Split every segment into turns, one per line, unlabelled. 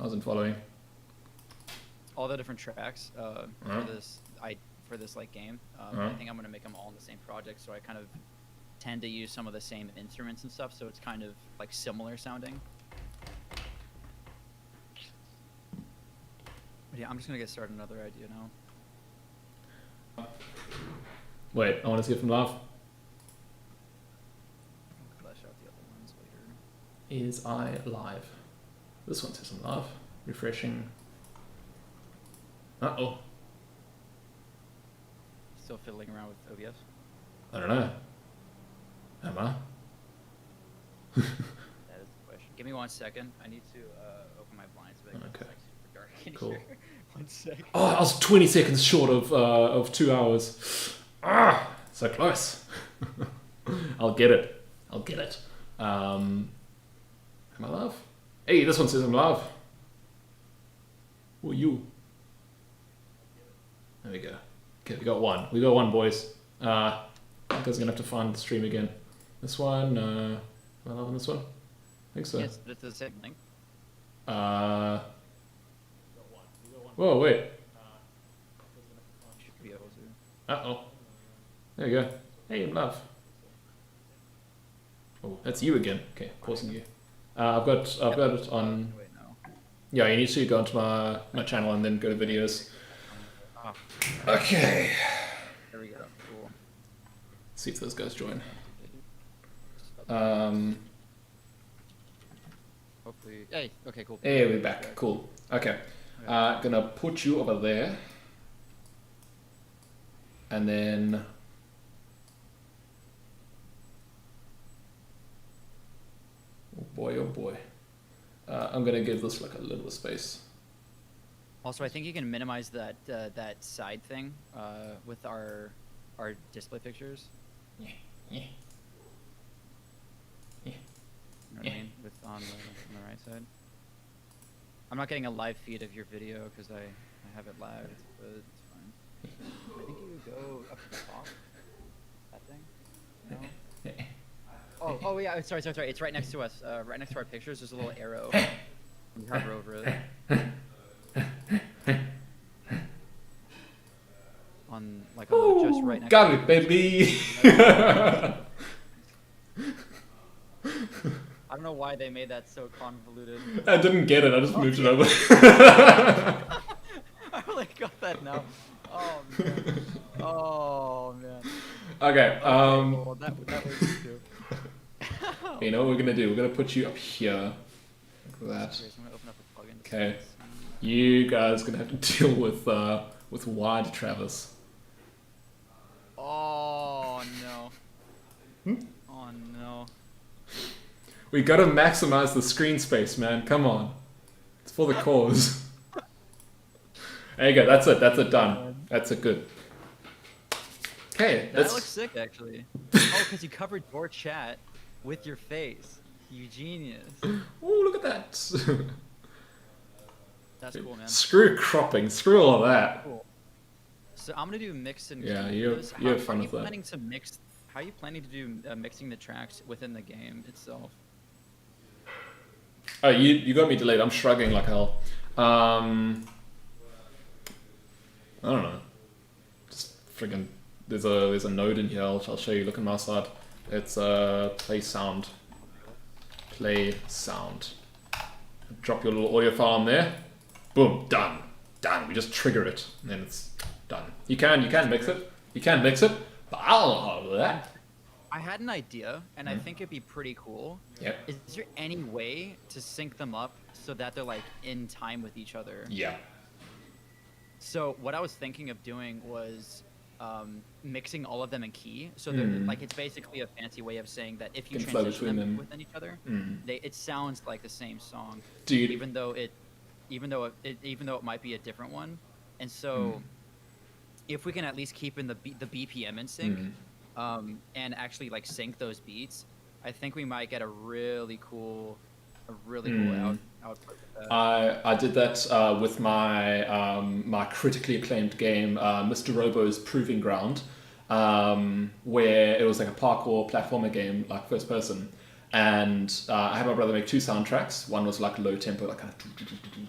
I wasn't following.
All the different tracks for this like game. I think I'm gonna make them all in the same project, so I kind of tend to use some of the same instruments and stuff, so it's kind of like similar sounding. But yeah, I'm just gonna get started another idea now.
Wait, I want to see it from live.
Flash out the other ones later.
Is I live? This one says I'm live. Refreshing. Uh-oh.
Still fiddling around with OBS?
I don't know. Am I?
That is the question. Give me 1 second. I need to open my blinds a bit.
Okay.
It's super dark in
Cool.
here. 1 second.
Oh, I was 20 seconds short of 2 hours. Ah, so close. I'll get it. I'll get it. Am I live? Hey, this one says I'm live. Who are you? There we go. Okay, we got one. We got one, boys. I think I was gonna have to find the stream again. This one, am I live on this one? I think so.
Yes, it's the same link.
Whoa, wait.
Should be able to.
Uh-oh. There you go. Hey, I'm live. Oh, that's you again. Okay, pausing you. I've got it on.
Wait, no.
Yeah, you need to go onto my channel and then go to videos. Okay.
There we go. Cool.
See if those guys join.
Hopefully. Hey. Okay. Cool.
Hey, we're back. Cool. Okay. Gonna put you over there, and then. Oh boy! Oh boy! I'm gonna give this like a little bit of space.
Also, I think you can minimize that that side thing with our display pictures.
Yeah. Yeah. Yeah.
You know what I mean? With on the right side. I'm not getting a live feed of your video because I have it lagged, but it's fine. I think you go up to the top. That thing. No. Oh yeah. Sorry. It's right next to us. Right next to our pictures. There's a little arrow. You hover over it. On like a little, just right next.
Got it, baby.
I don't know why they made that so convoluted.
I didn't get it. I just moved it over.
I really got that now. Oh man. Oh man.
Okay.
Well, that was too.
You know what we're gonna do? We're gonna put you up here, like that.
So I'm gonna open up a plugin.
Okay. You guys are gonna have to deal with wide Travis.
Oh no. Oh no.
We gotta maximize the screen space, man. Come on. It's for the cause. There you go. That's it. That's it. Done. That's it. Good. Okay.
That looks sick, actually. Oh, because you covered your chat with your face. You genius.
Oh, look at that.
That's cool, man.
Screw cropping. Screw all of that.
Cool. So I'm gonna do mix and
Yeah,
keep
you
this.
have fun
how are
with
you
that.
planning to mix? How are you planning to do mixing the tracks within the game itself?
Oh, you got me delayed. I'm shrugging like hell. I don't know. Just friggin' there's a node in here. I'll show you. Look on my side. It's play sound. Play sound. Drop your little audio file in there. Boom, done. Done. We just trigger it, and then it's done. You can mix it. You can mix it, but I don't know how to do that.
I had an idea, and I think it'd be pretty cool.
Yep.
Is there any way to sync them up so that they're like in time with each other?
Yeah.
So what I was thinking of doing was mixing all of them in key. So they're like, it's basically a fancy way of saying that if you
Can flow
transition
between
them
them.
within each other, it sounds like the same song,
Dude.
even though it might be a different one. And so if we can at least keep in the BPM in sync, and actually like sync those beats, I think we might get a really cool output.
I did that with my my critically acclaimed game, Mr. Robo's Proving Ground, where it was like a parkour platformer game, like first person, And I had my brother make 2 soundtracks. One was like low tempo, like kind of.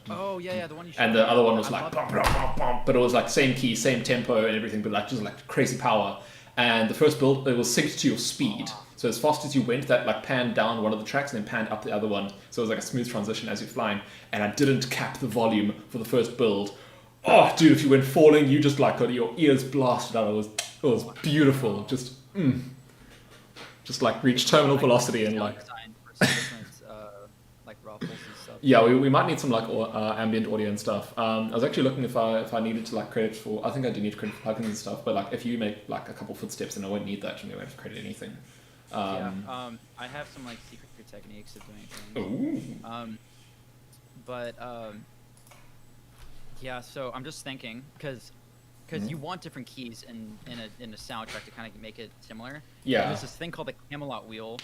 Oh yeah, the one you showed
And
me.
the other one was
I
like,
love
bum, bum, bum, bum, but it was like same key, same tempo and everything, but like just like crazy power. And the first build, it was synced to your speed. So as fast as you went, that like panned down one of the tracks and then panned up the other one. So it was like a smooth transition as you're flying. And I didn't cap the volume for the first build. Oh, dude, if you went falling, you just like got your ears blasted out. It was beautiful. Just like reached terminal velocity and like.
Design for some different like ruffles and stuff.
Yeah, we might need some like ambient audio and stuff. I was actually looking if I needed to like credit for. I think I do need credit for plugins and stuff. But like if you make like a couple footsteps, then I won't need that. You won't have to credit anything.
I have some like secret techniques of doing things.
Ooh.
But yeah. So I'm just thinking because you want different keys in a soundtrack to kind of make it similar.
Yeah.
There's this thing called the Camelot wheel.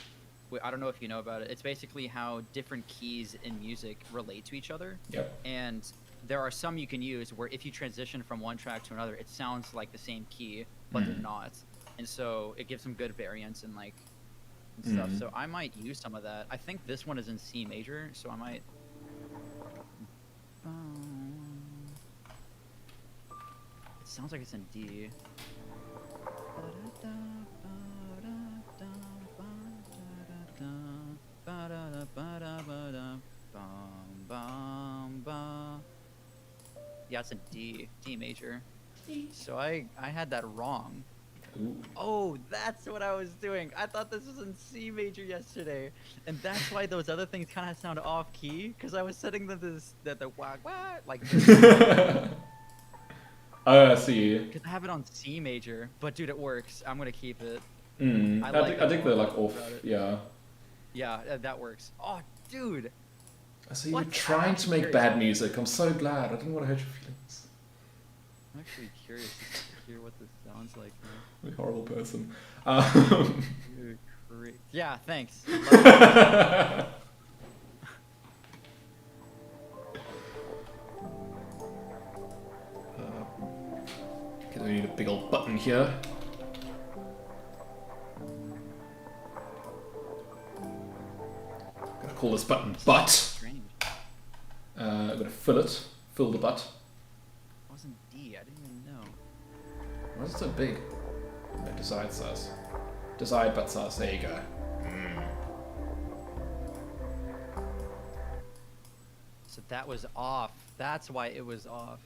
I don't know if you know about it. It's basically how different keys in music relate to each other.
Yep.
And there are some you can use where if you transition from one track to another, it sounds like the same key, but they're not. And so it gives some good variance and like and stuff. So I might use some of that. I think this one is in C major, so I might. It sounds like it's in D. Yeah, it's in D major. So I had that wrong.
Ooh.
Oh, that's what I was doing. I thought this was in C major yesterday, and that's why those other things kind of sound off key, because I was setting them the wah wah like.
Oh, I see.
Because I have it on C major, but dude, it works. I'm gonna keep it.
I think they're like off. Yeah.
Yeah, that works. Oh, dude.
So you were trying to make bad music. I'm so glad. I didn't want to hurt your feelings.
I'm actually curious to hear what this sounds like now.
You're a horrible person.
Yeah, thanks.
Okay, we need a big old button here. Gotta call this button butt.
Strange.
I'm gonna fill the butt.
It wasn't D. I didn't even know.
Why is it so big? No, desired size. Desired butt size. There you go.
So that was off. That's why it was off.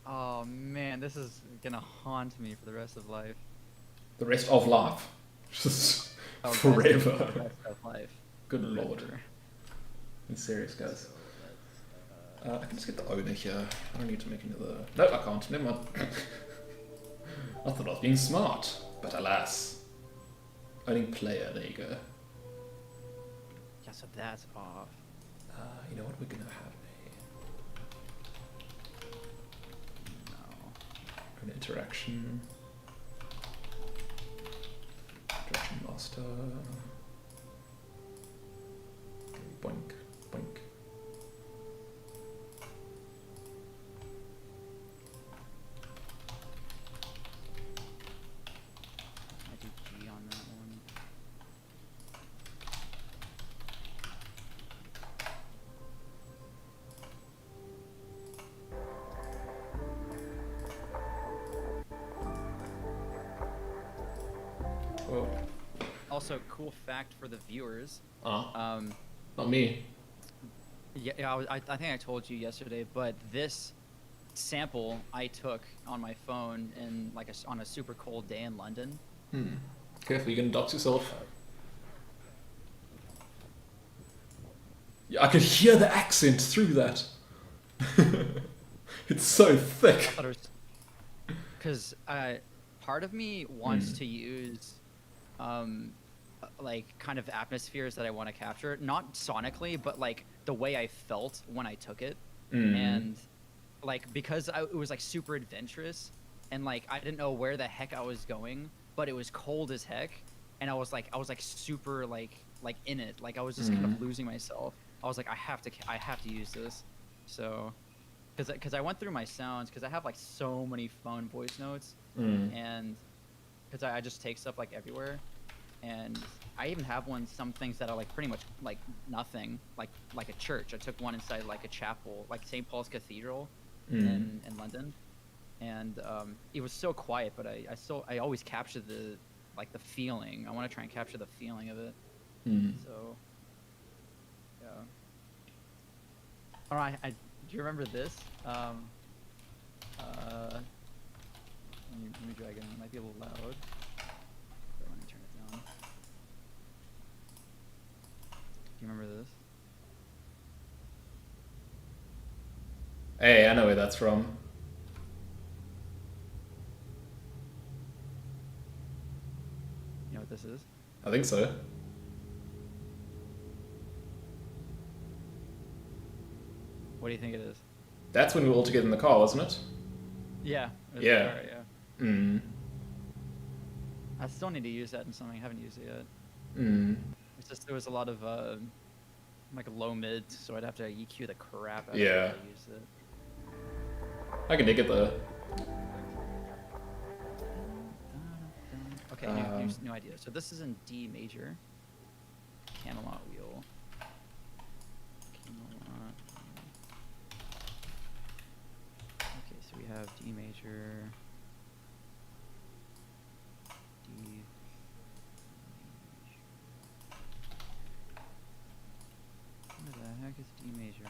Oh man, this is gonna haunt me for the rest of life.
The rest of life. Just
Oh,
forever.
Rest of life.
Good lord.
Forever.
I'm serious, guys. I can just get the owner here. I don't need to make another. No, I can't. Never mind. I thought I was being smart, but alas. Owning player. There you go.
Yeah, so that's off.
You know what? We're gonna have an interaction. Interaction master. Boink, boink.
I do G on that one.
Whoa.
Also, cool fact for the viewers.
Not me.
Yeah, I think I told you yesterday, but this sample I took on my phone in like on a super cold day in London.
Careful, you're gonna dox yourself. Yeah, I could hear the accent through that. It's so thick.
Because part of me wants to use like kind of atmospheres that I want to capture, not sonically, but like the way I felt when I took it. And like because it was like super adventurous and like I didn't know where the heck I was going, but it was cold as heck, and I was like super like in it, like I was just kind of losing myself. I was like, I have to use this. So because I went through my sounds, because I have like so many phone voice notes, and because I just take stuff like everywhere, and I even have some things that are like pretty much like nothing, like a church. I took one inside like a chapel, like St. Paul's Cathedral in London, and it was so quiet, but I always capture the feeling. I want to try and capture the feeling of it. So yeah. All right, do you remember this? Let me drag it in. It might be a little loud. Let me turn it down. Do you remember this?
Hey, I know where that's from.
You know what this is?
I think so.
What do you think it is?
That's when we were all together in the car, wasn't it?
Yeah.
Yeah.
Yeah. I still need to use that in something. I haven't used it yet. It's just there was a lot of like low mids, so I'd have to EQ the crap out of it to use it.
I can dig it though.
Okay, new idea. So this is in D major. Camelot wheel. Camelot. Okay, so we have D major. D. Where the heck is D major?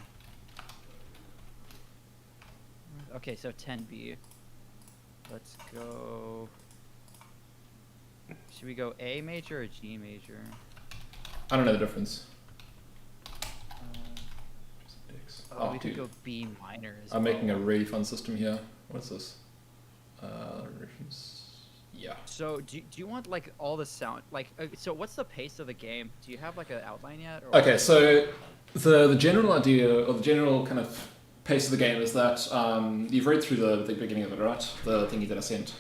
Okay, so 10B. Let's go. Should we go A major or G major?
I don't know the difference.
We could go B minor as
I'm
well.
making a really fun system here. What's this? Reference. Yeah.
So do you want like all the sound so what's the pace of the game? Do you have like an outline yet? Or
Okay, so the general idea or the general kind of pace of the game is that you've read through the beginning of it, right? The thingy that I sent.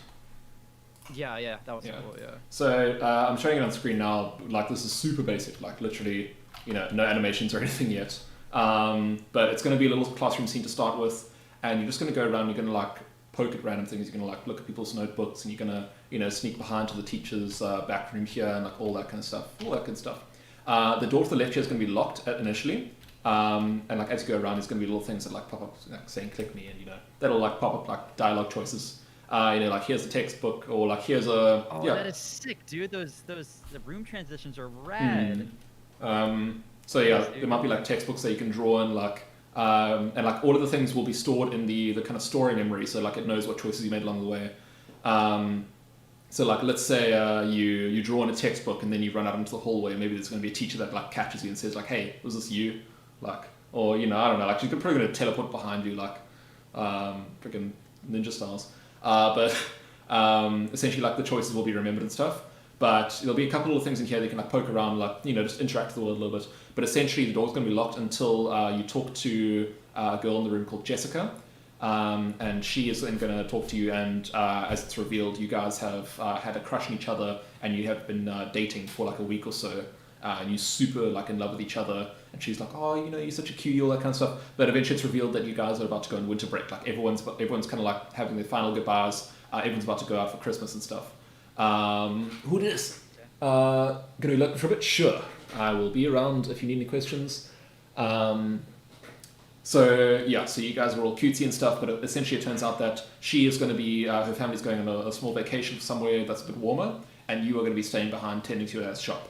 Yeah, that was cool. Yeah.
So I'm showing it on screen now. Like this is super basic, like literally, no animations or anything yet. But it's going to be a little classroom scene to start with, and you're just going to go around. You're going to like poke at random things. You're going to like look at people's notebooks, and you're going to sneak behind to the teacher's back room here, and like all that kind of stuff, all that good stuff. The door to the left here is going to be locked initially, and like as you go around, there's going to be little things that like pop up, like saying "click me," and that'll like pop up like dialogue choices. Like here's the textbook, or like here's a.
Oh,
yeah.
that is sick, dude. The room transitions are rad.
So yeah, there might be like textbooks that you can draw in, like, and like all of the things will be stored in the kind of story memory, so like it knows what choices you made along the way. So like let's say you draw in a textbook and then you run out into the hallway. Maybe there's going to be a teacher that like catches you and says like, "Hey, was this you?" Like, or I don't know, like she's probably going to teleport behind you like freaking ninja styles. But essentially like the choices will be remembered and stuff. But there'll be a couple of things in here that you can like poke around, like just interact with the world a little bit. But essentially, the door's going to be locked until you talk to a girl in the room called Jessica, and she is then going to talk to you. And as it's revealed, you guys have had a crush on each other, and you have been dating for like a week or so, and you're super like in love with each other. And she's like, "Oh, you're such a cutie," all that kind of stuff. But eventually, it's revealed that you guys are about to go on winter break. Like everyone's kind of like having their final goodbyes. Everyone's about to go out for Christmas and stuff. Who it is? Gonna be looking for a bit? Sure. I will be around if you need any questions. So you guys are all cutesy and stuff, but essentially it turns out that she is going to be, her family's going on a small vacation somewhere that's a bit warmer, and you are going to be staying behind tending to her shop.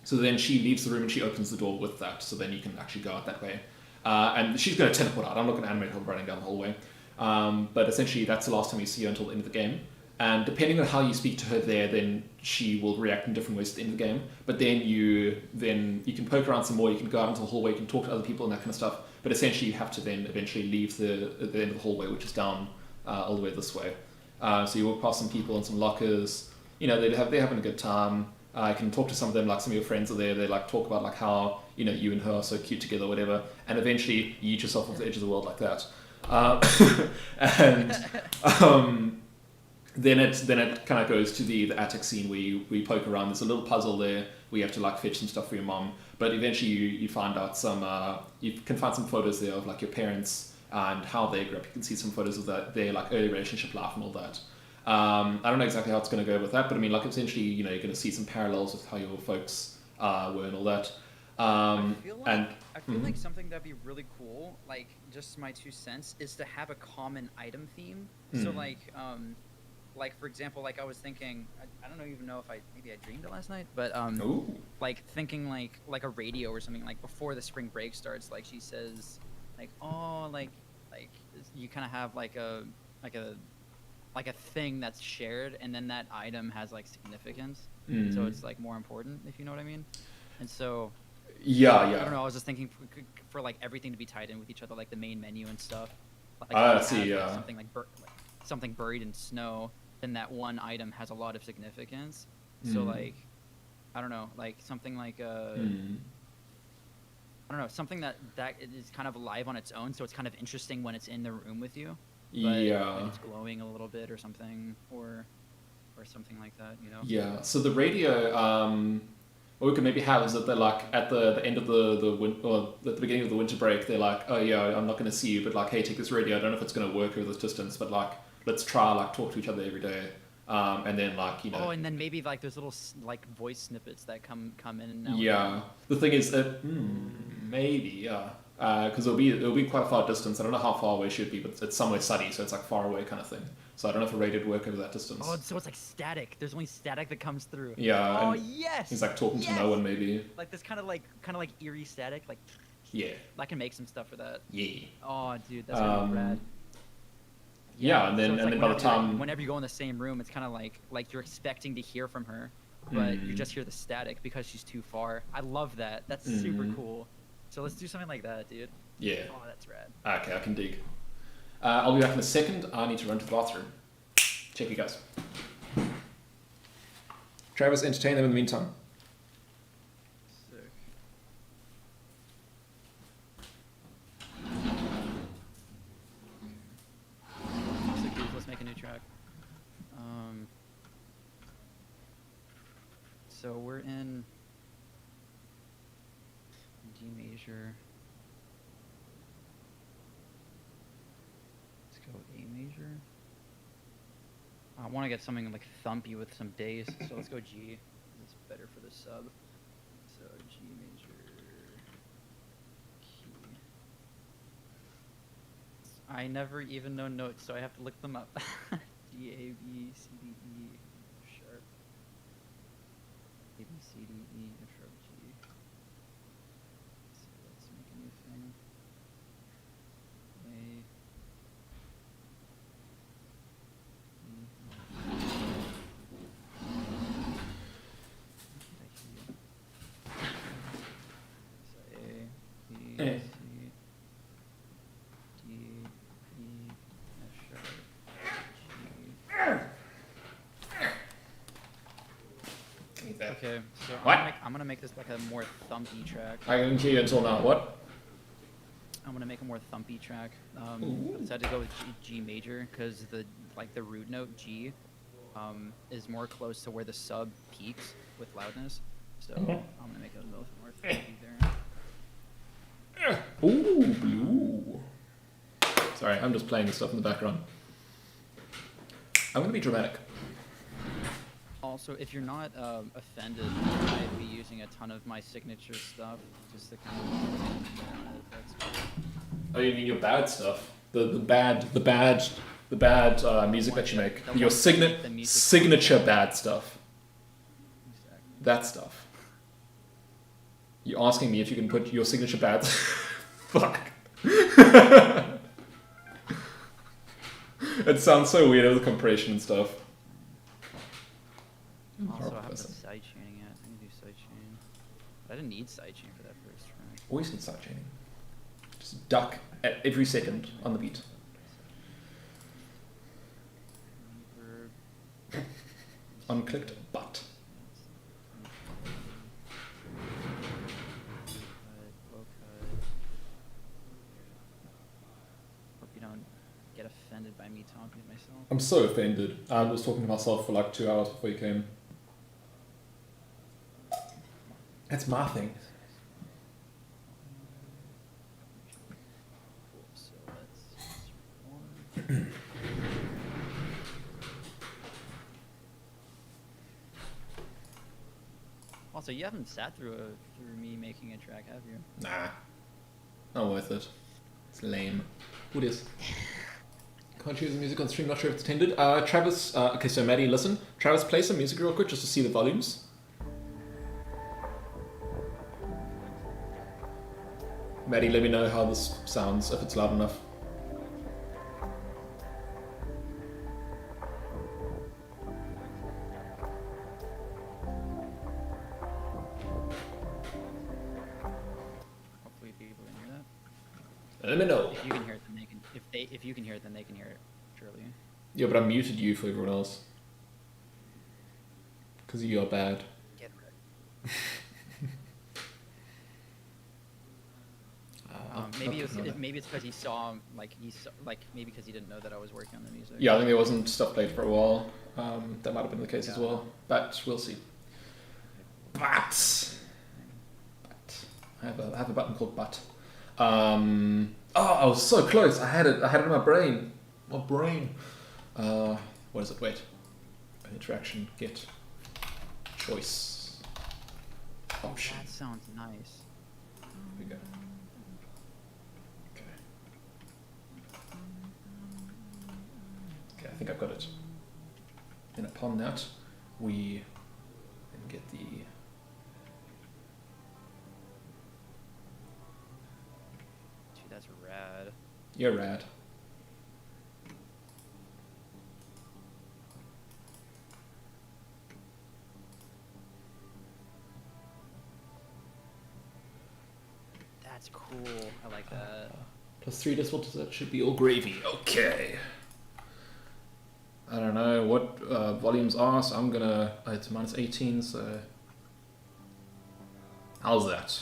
So then she leaves the room and she opens the door with that, so then you can actually go out that way. And she's going to teleport out. I'm not going to animate her running down the hallway. But essentially that's the last time you see her until the end of the game. And depending on how you speak to her there, then she will react in different ways at the end of the game. But then you can poke around some more, you can go out into the hallway, you can talk to other people and that kind of stuff. But essentially you have to then eventually leave the end of the hallway, which is down all the way this way. So you walk past some people in some lockers, they're having a good time. You can talk to some of them, like some of your friends are there, they like talk about like how, you and her are so cute together or whatever. And eventually you eat yourself off the edge of the world like that. Then it kind of goes to the attic scene where you poke around. There's a little puzzle there where you have to like fetch some stuff for your mom. But eventually you find out you can find some photos there of like your parents and how they grew up. You can see some photos of their like early relationship life and all that. I don't know exactly how it's going to go with that, but I mean, like, essentially, you know, you're going to see some parallels with how your folks were and all that.
I feel like
And
I feel like something that'd be really cool, like just my 2 cents, is to have a common item theme. So like for example, like I was thinking, I don't even know if maybe I dreamed it last night, but
ooh,
like thinking like a radio or something, like before the spring break starts, like she says, like, oh, like you kind of have like a like a like a thing that's shared, and then that item has like significance, so it's like more important, if you know what I mean. And so
yeah,
I don't
yeah.
know, I was just thinking for like everything to be tied in with each other, like the main menu and stuff. Like if
I
you
see.
have like
Yeah.
something like, like something buried in snow, then that one item has a lot of significance. So like I don't know, like something like I don't know, something that is kind of alive on its own, so it's kind of interesting when it's in the room with you, but like
Yeah.
it's glowing a little bit or something, or something like that, you know?
Yeah. So the radio, what we could maybe have is that they're like at the end of or at the beginning of the winter break, they're like, oh yeah, I'm not going to see you, but like, hey, take this radio. I don't know if it's going to work over this distance, but like, let's try like talk to each other every day. And then like, you know.
Oh, and then maybe like there's little like voice snippets that come in now.
Yeah. The thing is, maybe yeah. Because it'll be quite a far distance. I don't know how far away it should be, but it's somewhere sunny, so it's like far away kind of thing. So I don't know if a radio would work over that distance.
Oh, so it's like static. There's only static that comes through.
Yeah.
Oh
And
yes.
he's like talking to no one, maybe.
Like this kind of like eerie static. Like
Yeah.
I can make some stuff for that.
Yeah.
Oh, dude, that's really rad.
Yeah, and then
so it's
by the time
whenever you go in the same room, it's kind of like you're expecting to hear from her, but you just hear the static because she's too far. I love that. That's super cool. So let's do something like that, dude.
Yeah.
Oh, that's rad.
Okay, I can dig. I'll be back in a second. I need to run to the bathroom. Check you guys. Travis, entertain them in the meantime.
Sick. So dude, let's make a new track. So we're in D major. Let's go A major. I want to get something like thumpy with some bass, so let's go G. It's better for the sub. So G major, key. I never even know notes, so I have to look them up. G, A, B, C, D, E, F sharp. A, B, C, D, E, F sharp, G. So let's make a new thing. A.
Eh.
Okay, so
What?
I'm gonna make this like a more thumpy track.
I didn't hear you until now. What?
I'm gonna make a more thumpy track. I
Ooh.
decided to go with G major because the root note G is more close to where the sub peaks with loudness. So I'm gonna make it a little more thumpy there.
Ooh, blue. Sorry, I'm just playing the stuff in the background. I'm gonna be dramatic.
Also, if you're not offended, I'd be using a ton of my signature stuff just to kind of effects.
Oh, you mean your bad stuff? The bad music that you make. Your signature bad stuff.
Exactly.
That stuff. You're asking me if you can put your signature bad. Fuck. It sounds so weird with the compression and stuff.
Also, I have the sidechaining yet. I need to do sidechain. I didn't need sidechain for that first track.
Always need sidechaining. Just duck at every second on the beat.
Reverb.
Unclicked butt.
Low cut. Hope you don't get offended by me talking to myself.
I'm so offended. I was talking to myself for like 2 hours before you came. That's my thing.
So let's So you haven't sat through me making a track, have you?
Nah, not worth it. It's lame. Who this? Can't choose the music on stream, not sure if it's attended. Travis, okay, so Maddie, listen. Travis, play some music real quick just to see the volumes. Maddie, let me know how this sounds, if it's loud enough.
Hopefully people can hear that.
Let me know.
If you can hear it, then they can. If you can hear it, then they can hear it. Surely.
Yeah, but I muted you for everyone else. Because you are bad.
Get rid. Maybe it's because he saw maybe because he didn't know that I was working on the music.
Yeah, I think there wasn't stuff played for a while. That might have been the case as well, but we'll see. But I have a button called but. Oh, I was so close. I had it in my brain. My brain. What is it? Wait. Interaction. Get. Choice. Option.
That sounds nice.
Here we go. Okay, I think I've got it. And upon that, we then get the...
Dude, that's rad.
You're rad.
That's cool. I like that.
+3 decibels, that should be all gravy. Okay. I don't know what volumes are, so I'm gonna... it's -18, so... How's that?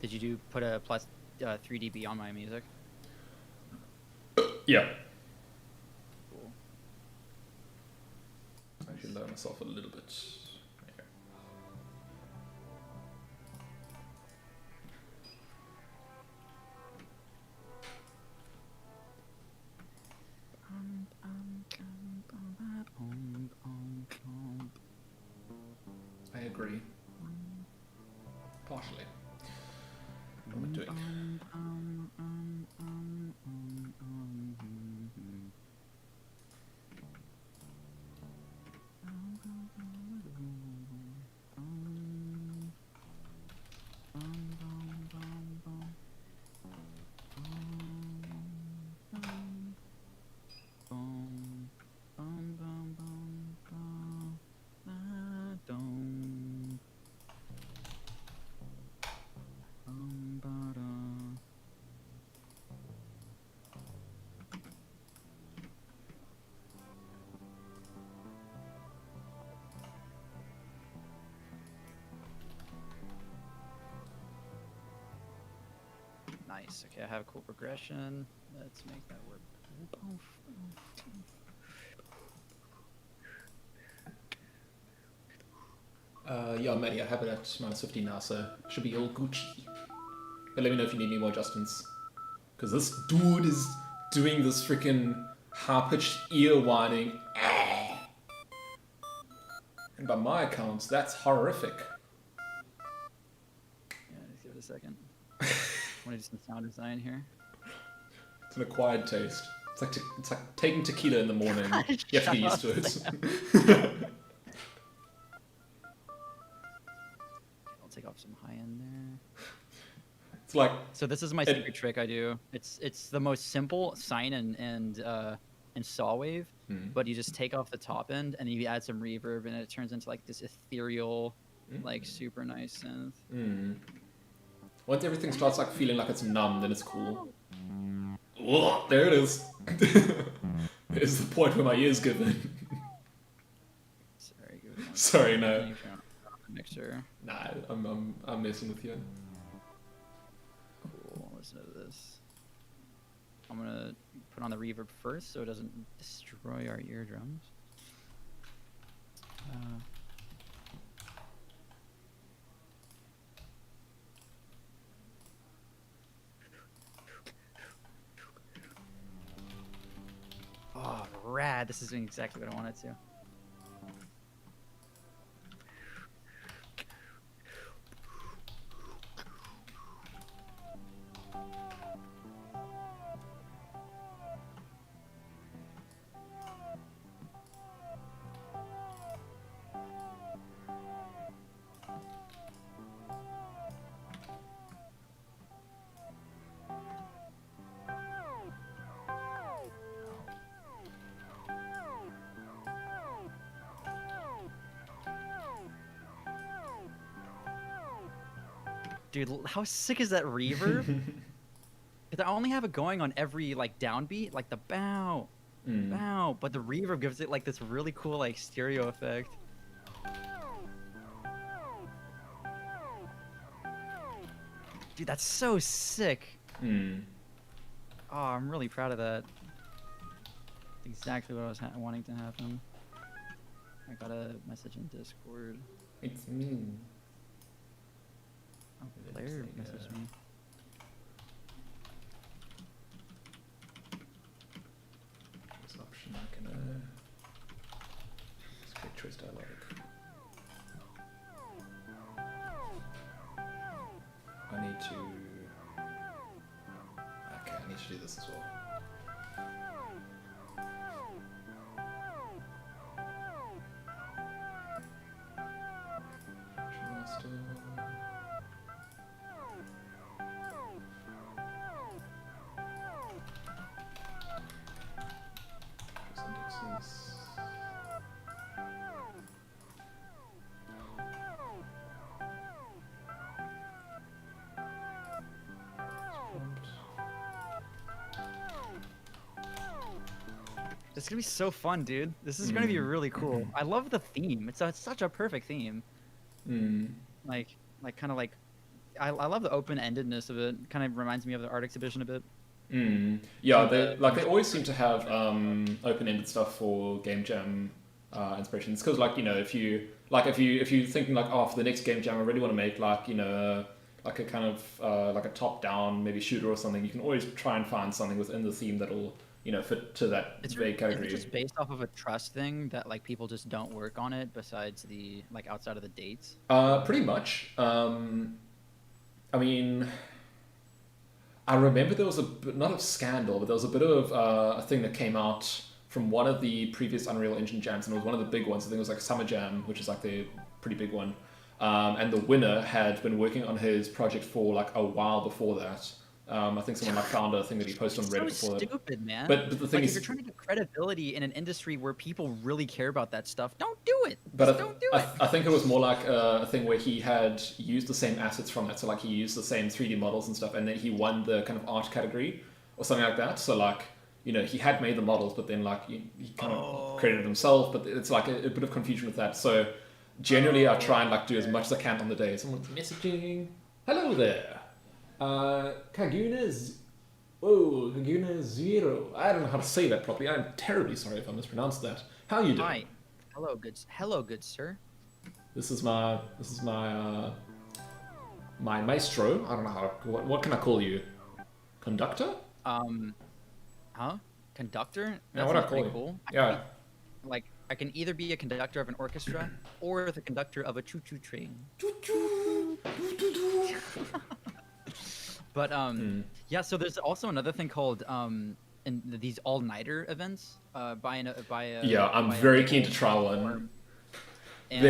Did you put a plus 3 dB on my music?
Yeah.
Cool.
I should lower myself a little bit. There. I agree. Partially. What am I doing?
Nice. Okay, I have a cool progression. Let's make that work.
Yeah, Maddie, I have it at -15 now, so should be all Gucci. But let me know if you need any more adjustments. Because this dude is doing this freaking high-pitched ear whining. And by my accounts, that's horrific.
Yeah, let's give it a second. Want to do some sound design here?
It's an acquired taste. It's like taking tequila in the morning. You have to get used to it.
I'll take off some high end there.
It's like...
So this is my secret trick I do. It's the most simple sine and saw wave, but you just take off the top end and you add some reverb and it turns into like this ethereal, like super nice synth.
Once everything starts like feeling like it's numb, then it's cool. Oh, there it is. There's the point where my ears give in.
Sorry,
Sorry, no.
Mixer.
Nah, I'm messing with you.
Cool. Listen to this. I'm gonna put on the reverb first so it doesn't destroy our eardrums. Oh, rad. This is doing exactly what I wanted to. Dude, how sick is that reverb? 'Cause I only have it going on every like downbeat, like the bow, bow, but the reverb gives it like this really cool like stereo effect. Dude, that's so sick. Oh, I'm really proud of that. That's exactly what I was wanting to happen. I got a message in Discord.
It's me.
Oh, Blair messaged me.
This option I can. It's quick choice dialogue. I need to. Okay, I need to do this as well. Master. Indexes.
It's gonna be so fun, dude. This is gonna be really cool. I love the theme. It's such a perfect theme. Like kind of like, I love the open-endedness of it. Kind of reminds me of the art exhibition a bit.
Yeah, they always seem to have open-ended stuff for Game Jam inspirations. Because like, you know, if you're thinking like, oh, for the next Game Jam I really want to make like, you know, like a kind of like a top-down maybe shooter or something, you can always try and find something within the theme that'll, you know, fit to that vague category.
It's just based off of a trust thing that like people just don't work on it besides the like outside of the dates.
Pretty much. I mean, I remember there was not a scandal, but there was a bit of a thing that came out from one of the previous Unreal Engine jams, and it was one of the big ones. I think it was like Summer Jam, which is like the pretty big one. And the winner had been working on his project for like a while before that. I think someone like found a thing that he posted on Reddit before that.
So stupid, man.
But the thing
like,
is,
if you're trying to get credibility in an industry where people really care about that stuff, don't do it.
But
don't do it.
I think it was more like a thing where he had used the same assets from that. So like he used the same 3D models and stuff, and then he won the kind of art category or something like that. So like, you know, he had made the models, but then like he kind of credited himself. But it's like a bit of confusion with that. So generally, I try and like do as much as I can on the day. Someone's messaging. Hello there, Kaguna's. Whoa, Kaguna Zero. I don't know how to say that properly. I'm terribly sorry if I mispronounced that. How are you doing?
Hi. Hello, good sir.
This is my my maestro. I don't know how. What can I call you? Conductor?
Huh? Conductor?
Yeah, what I call
pretty
you?
Cool.
Yeah.
I can either be a conductor of an orchestra or the conductor of a choo-choo train. But yeah. So there's also another thing called in these all-nighter events.
Yeah, I'm very keen to try one.
And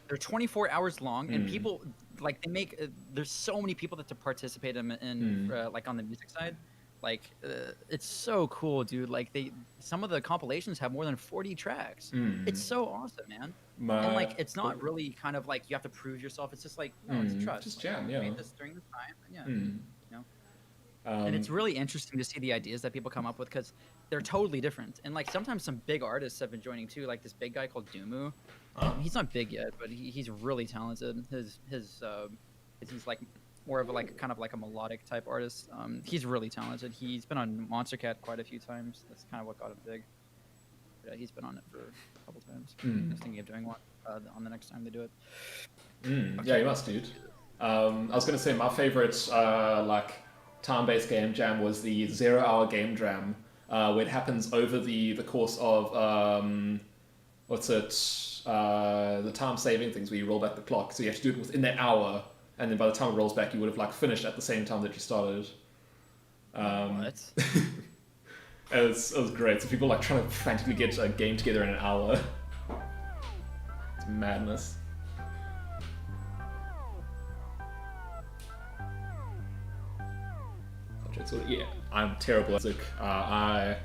they're 24 hours long, and people like they make. There's so many people that to participate in like on the music side. Like it's so cool, dude. Like some of the compilations have more than 40 tracks. It's so awesome, man. And like it's not really kind of like you have to prove yourself. It's just like no, it's a trust.
Just
like,
jam,
I
yeah.
made this during this time, and you know. And it's really interesting to see the ideas that people come up with because they're totally different. And like sometimes some big artists have been joining too, like this big guy called Dumu. He's not big yet, but he's really talented. He's like more of a, like kind of like a melodic type artist. He's really talented. He's been on Monster Cat quite a few times. That's kind of what got him big. But, yeah, he's been on it for a couple times. I was thinking of doing one on the next time they do it. Okay.
Yeah, you must, dude. I was gonna say my favorite like time-based game jam was the 0-hour game jam, where it happens over the course of the time-saving things where you roll back the clock. So you have to do it within that hour, and then by the time it rolls back, you would have like finished at the same time that you started.
What?
It was great. So people like trying to frantically get a game together in an hour. It's madness. So yeah, I'm terrible at music. I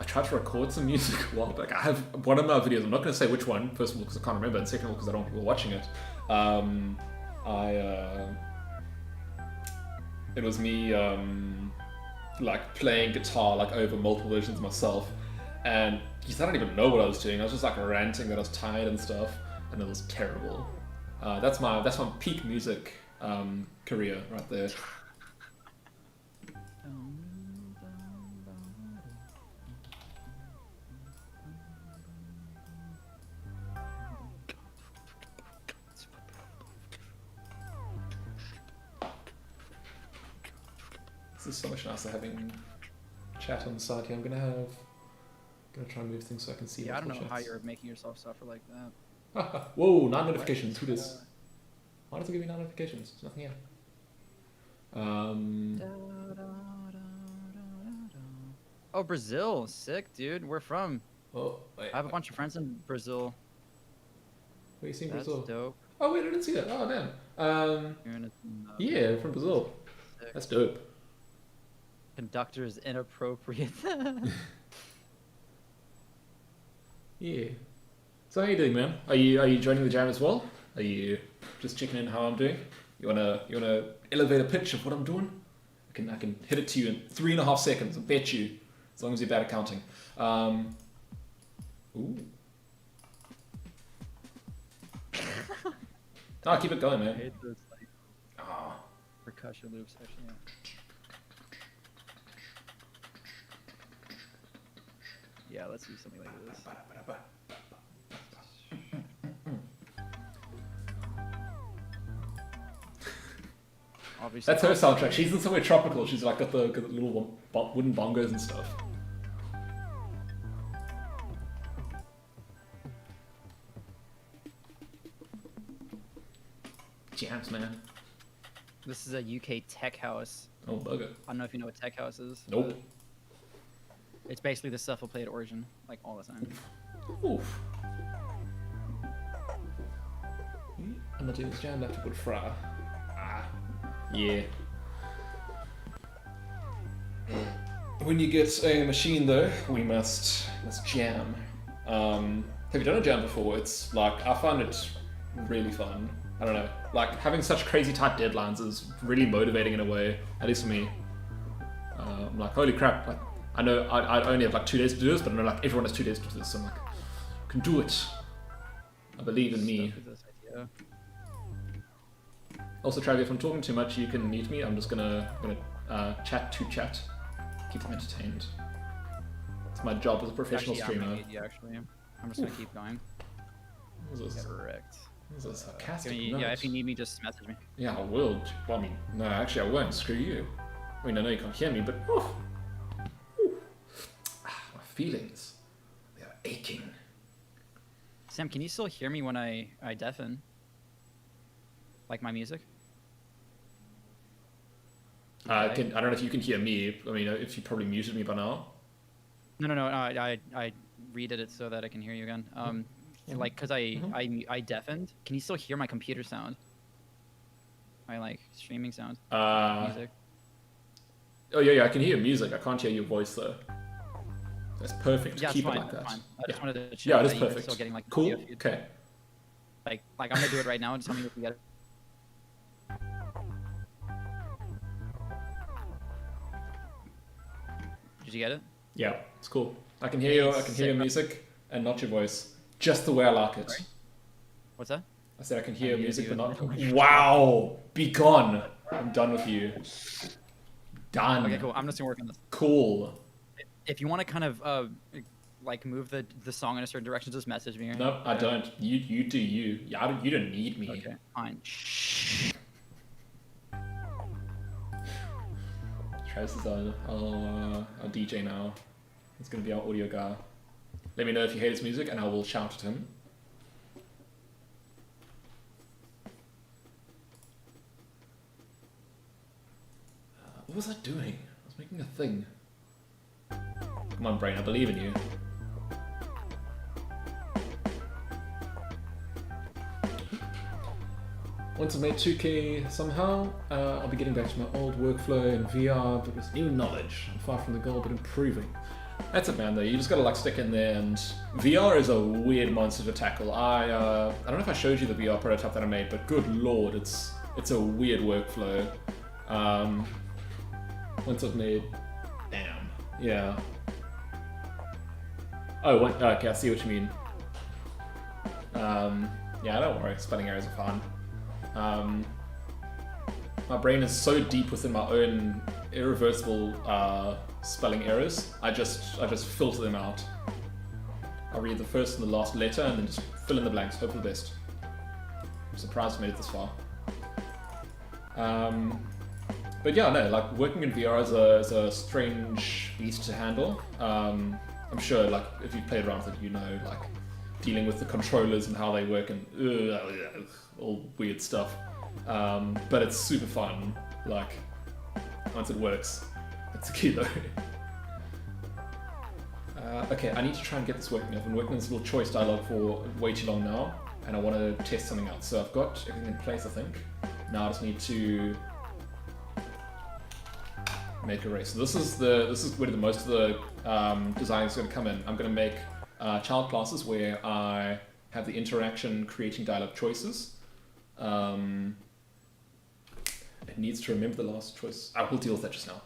tried to record some music a while back. I have one of my videos. I'm not going to say which one. First of all, because I can't remember, and second of all, because I don't want people watching it. It was me like playing guitar like over multiple versions myself, and he said I didn't even know what I was doing. I was just like ranting that I was tired and stuff, and it was terrible. That's my peak music career right there. This is so much nicer having chat on the side here. I'm gonna try and move things so I can see.
Yeah, I don't know
chats.
how you're making yourself suffer like that.
Whoa, 9 notifications. Who this? Why does it give me 9 notifications? There's nothing here.
Oh, Brazil. Sick, dude. Where from?
Oh, wait.
I have a bunch of friends in Brazil.
Where you seen
That's
Brazil?
dope.
Oh wait, I didn't see that. Oh damn. Yeah, from Brazil.
Sick.
That's dope.
Conductor is inappropriate.
Yeah. So how you doing, man? Are you joining the jam as well? Are you just checking in how I'm doing? You wanna elevate a pitch of what I'm doing? I can hit it to you in 3.5 seconds. I bet you, as long as you're bad at counting. Ooh. No, keep it going,
I
man.
hate those like
Ah.
percussion loops actually. Yeah. Yeah, let's do something like this. Obviously.
That's her soundtrack. She's in somewhere tropical. She's like got the little wooden bongos and stuff. Jams, man.
This is a UK tech house.
Oh, bugger.
I don't know if you know what tech house is.
Nope.
but It's basically the stuff we'll play at Origin, like all the time.
Oof. I'm not doing this jam, I have to put fra. Ah. Yeah. When you get a machine though, let's jam. Have you done a jam before? It's like, I find it really fun. I don't know, like having such crazy tight deadlines is really motivating in a way, at least for me. I'm like, holy crap, like, I know I only have like 2 days to do this, but I know like everyone has 2 days to do this, so I'm like, I can do it. I believe in me. Also, Travi, if I'm talking too much, you can mute me. I'm just gonna chat to chat, keep them entertained. It's my job as a professional streamer.
I'm just gonna keep going.
What is this?
Correct.
This is sarcastic.
Yeah, if you need me, just message me.
Yeah, I will. Well, I mean, no, actually, I won't. Screw you. I mean, I know you can't hear me, but my feelings, they are aching.
Sam, can you still hear me when I deafen? Like my music?
I don't know if you can hear me. I mean, if you probably muted me by now.
No. I redid it so that I can hear you again. Like, cause I deafened. Can you still hear my computer sound? My like streaming sound. Music.
Oh yeah, I can hear your music. I can't hear your voice though. That's perfect.
Yeah,
Keep
it's
it
fine,
like that.
fine. I just wanted to check
Yeah, it is
that you were
perfect.
still getting, like,
Cool.
audio feed.
Okay.
Like I'm gonna do it right now and just tell me if you get it. Did you get it?
Yeah, it's cool. I can hear you. I can hear your music and not your voice, just the way I like it.
Sorry? What's that?
I said I can hear your music,
you
but not.
and-
Wow! Be gone. I'm done with you. Done.
Okay, cool. I'm just gonna work on this.
Cool.
If you want to kind of like move the song in a certain direction, just message me.
No, I don't. You do you. Yeah, you don't need me.
Okay, fine.
Travis is our DJ now. He's gonna be our audio guy. Let me know if you hate his music, and I will shout at him. What was I doing? I was making a thing. Come on, brain, I believe in you. Once I've made 2K somehow, I'll be getting back to my old workflow in VR, but with new knowledge. I'm far from the goal, but improving. That's it, man, though. You just gotta, like, stick in there, and VR is a weird monster to tackle. I don't know if I showed you the VR prototype that I made, but good lord, it's it's a weird workflow. Once I've made, damn, yeah. Oh, okay, I see what you mean. Yeah, don't worry, spelling errors are fine. My brain is so deep within my own irreversible spelling errors. I just filter them out. I'll read the first and the last letter and then just fill in the blanks, hope for the best. I'm surprised I made it this far. But yeah, no, like working in VR is a strange beast to handle. I'm sure, like, if you've played around with it, you know, like, dealing with the controllers and how they work and all weird stuff. But it's super fun, like, once it works. It's a key though. Okay, I need to try and get this working. I've been working on this little choice dialogue for way too long now, and I want to test something out. So I've got everything in place, I think. Now I just need to make a race. So this is where the most of the design is going to come in. I'm going to make child classes where I have the interaction creating dialogue choices. It needs to remember the last choice. I will deal with that just now.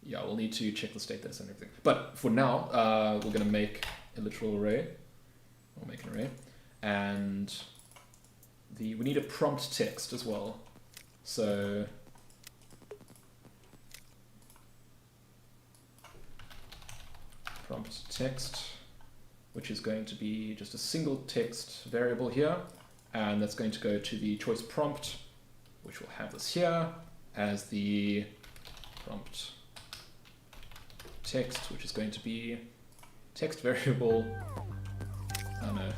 Yeah, we'll need to check the state that's and everything. But for now, we're going to make a literal array. We'll make an array. And we need a prompt text as well. So prompt text, which is going to be just a single text variable here. And that's going to go to the choice prompt, which will have this here as the prompt text, which is going to be text variable, I don't know,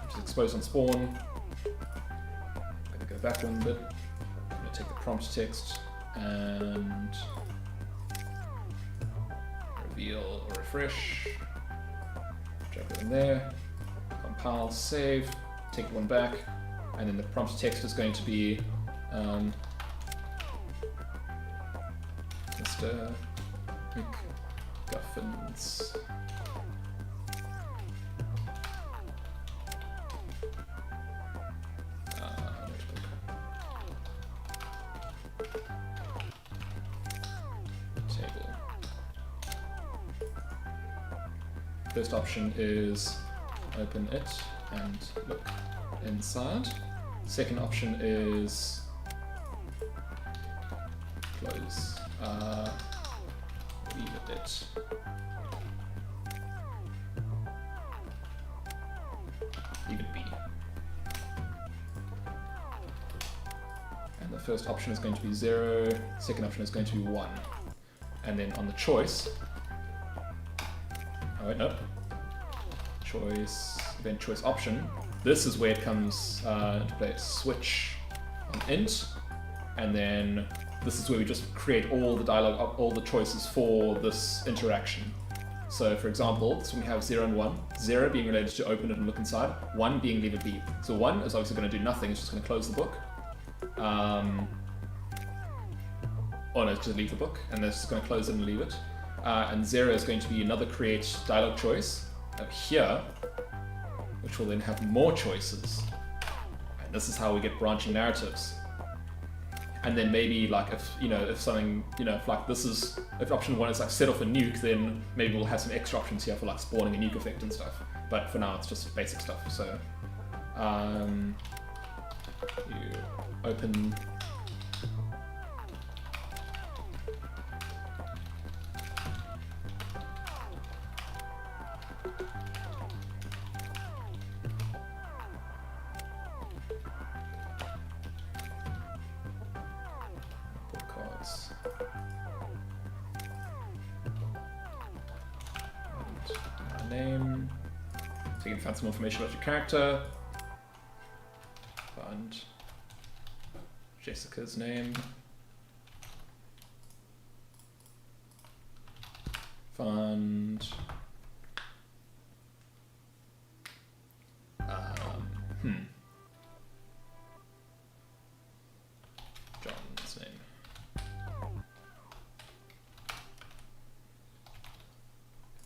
which is exposed on spawn. I'm going to go back one bit. I'm going to take the prompt text and reveal or refresh. Drag it in there, compile, save, take one back, and then the prompt text is going to be Mr. McGuffins. Table. First option is open it and look inside. Second option is close. Leave it. Leave it be. And the first option is going to be 0. Second option is going to be 1. And then on the choice. Oh wait, no. Choice, event choice option. This is where it comes into play. Switch on int, and then this is where we just create all the dialogue, all the choices for this interaction. So for example, this one we have 0 and 1. 0 being related to open it and look inside. 1 being leave it be. So 1 is obviously going to do nothing, it's just going to close the book. Oh no, it's just leave the book, and it's just going to close it and leave it. And 0 is going to be another create dialogue choice over here, which will then have more choices. And this is how we get branching narratives. And then maybe like if something, if like this is, if option 1 is like set off a nuke, then maybe we'll have some extra options here for like spawning a nuke effect and stuff. But for now it's just basic stuff. So you open name, so you can find some information about your character, find Jessica's name, find John's name.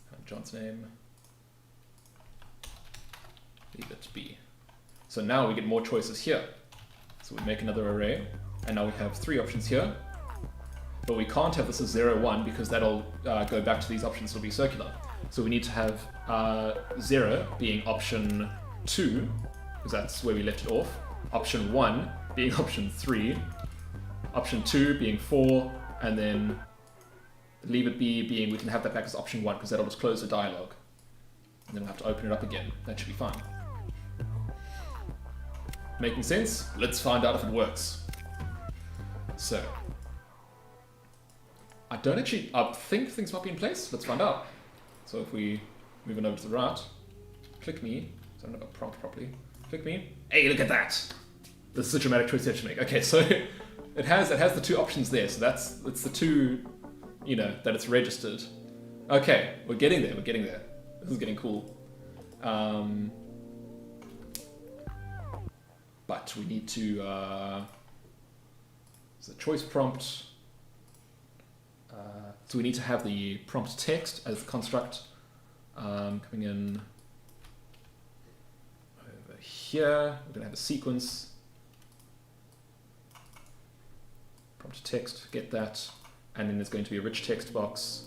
Find John's name. Leave it. to be. So now we get more choices here. So we make another array, and now we have 3 options here. But we can't have this as 0, 1 because that'll go back to these options, it'll be circular. So we need to have 0 being option 2, because that's where we left it off. Option 1 being option 3. Option 2 being 4, and then leave it be being, we can have that back as option 1 because that'll just close the dialog. And then we'll have to open it up again. That should be fine. Making sense? Let's find out if it works. So, I don't actually, I think things might be in place. Let's find out. So if we move it over to the right, click me, so I don't have a prompt properly. Click me. Hey, look at that! This is a dramatic choice you have to make. Okay, so it has the 2 options there. So it's the 2, you know, that it's registered. Okay, we're getting there. We're getting there. This is getting cool. But we need to. It's a choice prompt. So we need to have the prompt text as the construct coming in over here. We're gonna have a sequence. Prompt text, get that, and then there's going to be a rich text box.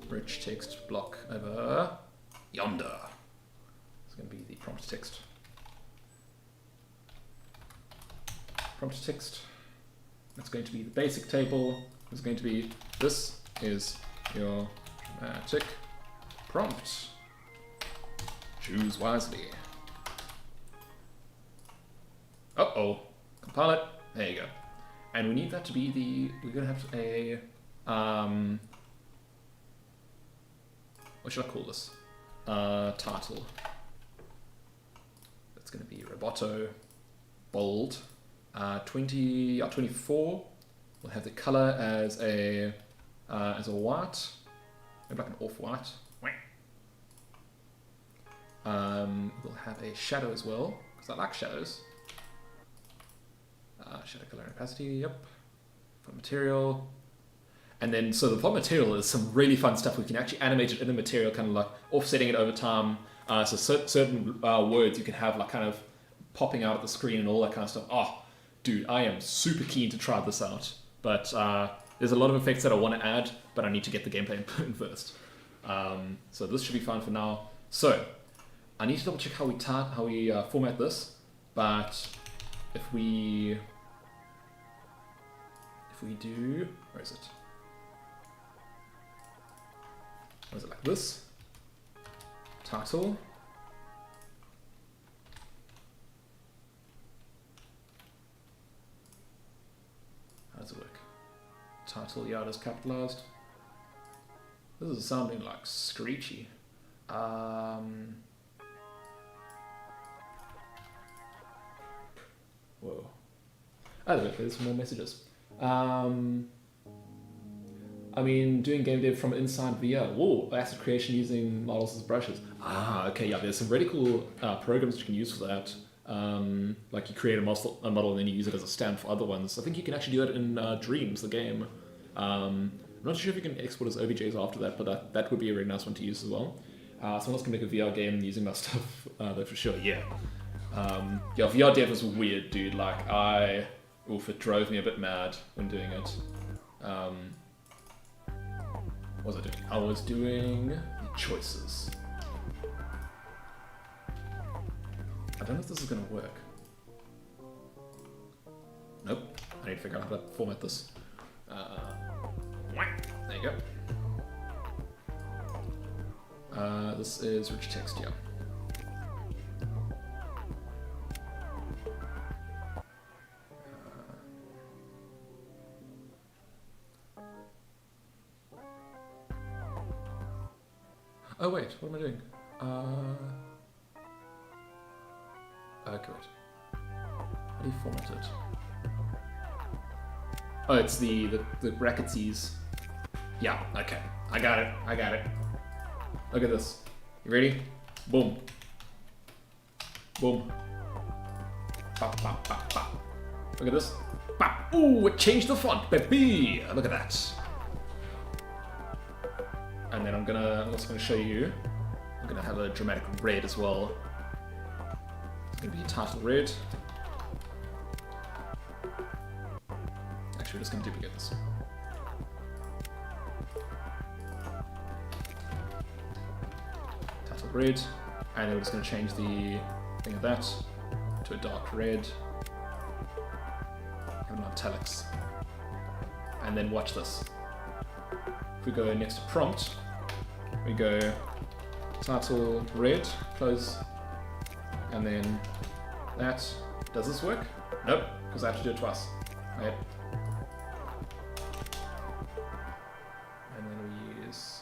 Rich text block over yonder. It's going to be the prompt text. Prompt text. That's going to be the basic table. It's going to be, this is your dramatic prompt. Choose wisely. Uh-oh. Compile it. There you go. And we need that to be the, we're going to have a, what should I call this? Title. That's going to be Roboto, bold, 24. We'll have the color as a white, maybe like an off-white. We'll have a shadow as well, because I like shadows. Shadow color and opacity, yep. Font material. And then, so the font material is some really fun stuff. We can actually animate it in the material, kind of like offsetting it over time. So certain words you can have like kind of popping out at the screen and all that kind of stuff. Oh, dude, I am super keen to try this out. But there's a lot of effects that I want to add, but I need to get the gameplay in first. So this should be fine for now. So, I need to double check how we format this, but if we do, where is it? What is it, like this? Title. How does it work? Title, yeah, it is capitalized. This is sounding like screechy. Whoa. Oh, look, there's some more messages. I mean, doing game dev from inside VR. Whoa, asset creation using models as brushes. Ah, okay, yeah, there's some really cool programs you can use for that. Like you create a model and then you use it as a stand for other ones. I think you can actually do that in Dreams, the game. I'm not sure if you can export as OBJs after that, but that would be a really nice one to use as well. Someone else can make a VR game using my stuff, though, for sure, yeah. Yeah, VR dev is weird, dude. Like, it drove me a bit mad when doing it. What was I doing? I was doing the choices. I don't know if this is going to work. Nope. I need to figure out how to format this. There you go. This is rich text, yeah. Oh wait, what am I doing? Okay, wait. How do you format it? Oh, it's the brackets. Yeah, okay. I got it. Look at this. You ready? Boom. Boom. Bop, bop, bop, bop. Look at this. Bop. Ooh, it changed the font, baby! Look at that. And then I'm also gonna show you, I'm gonna have a dramatic red as well. gonna be title red. Actually, we're just gonna duplicate this. Title red, and then we're just gonna change the thing of that to a dark red. And italics. And then watch this. If we go next to prompt, we go title red, close, and then that. Does this work? Nope, because I have to do it twice. Right. And then we use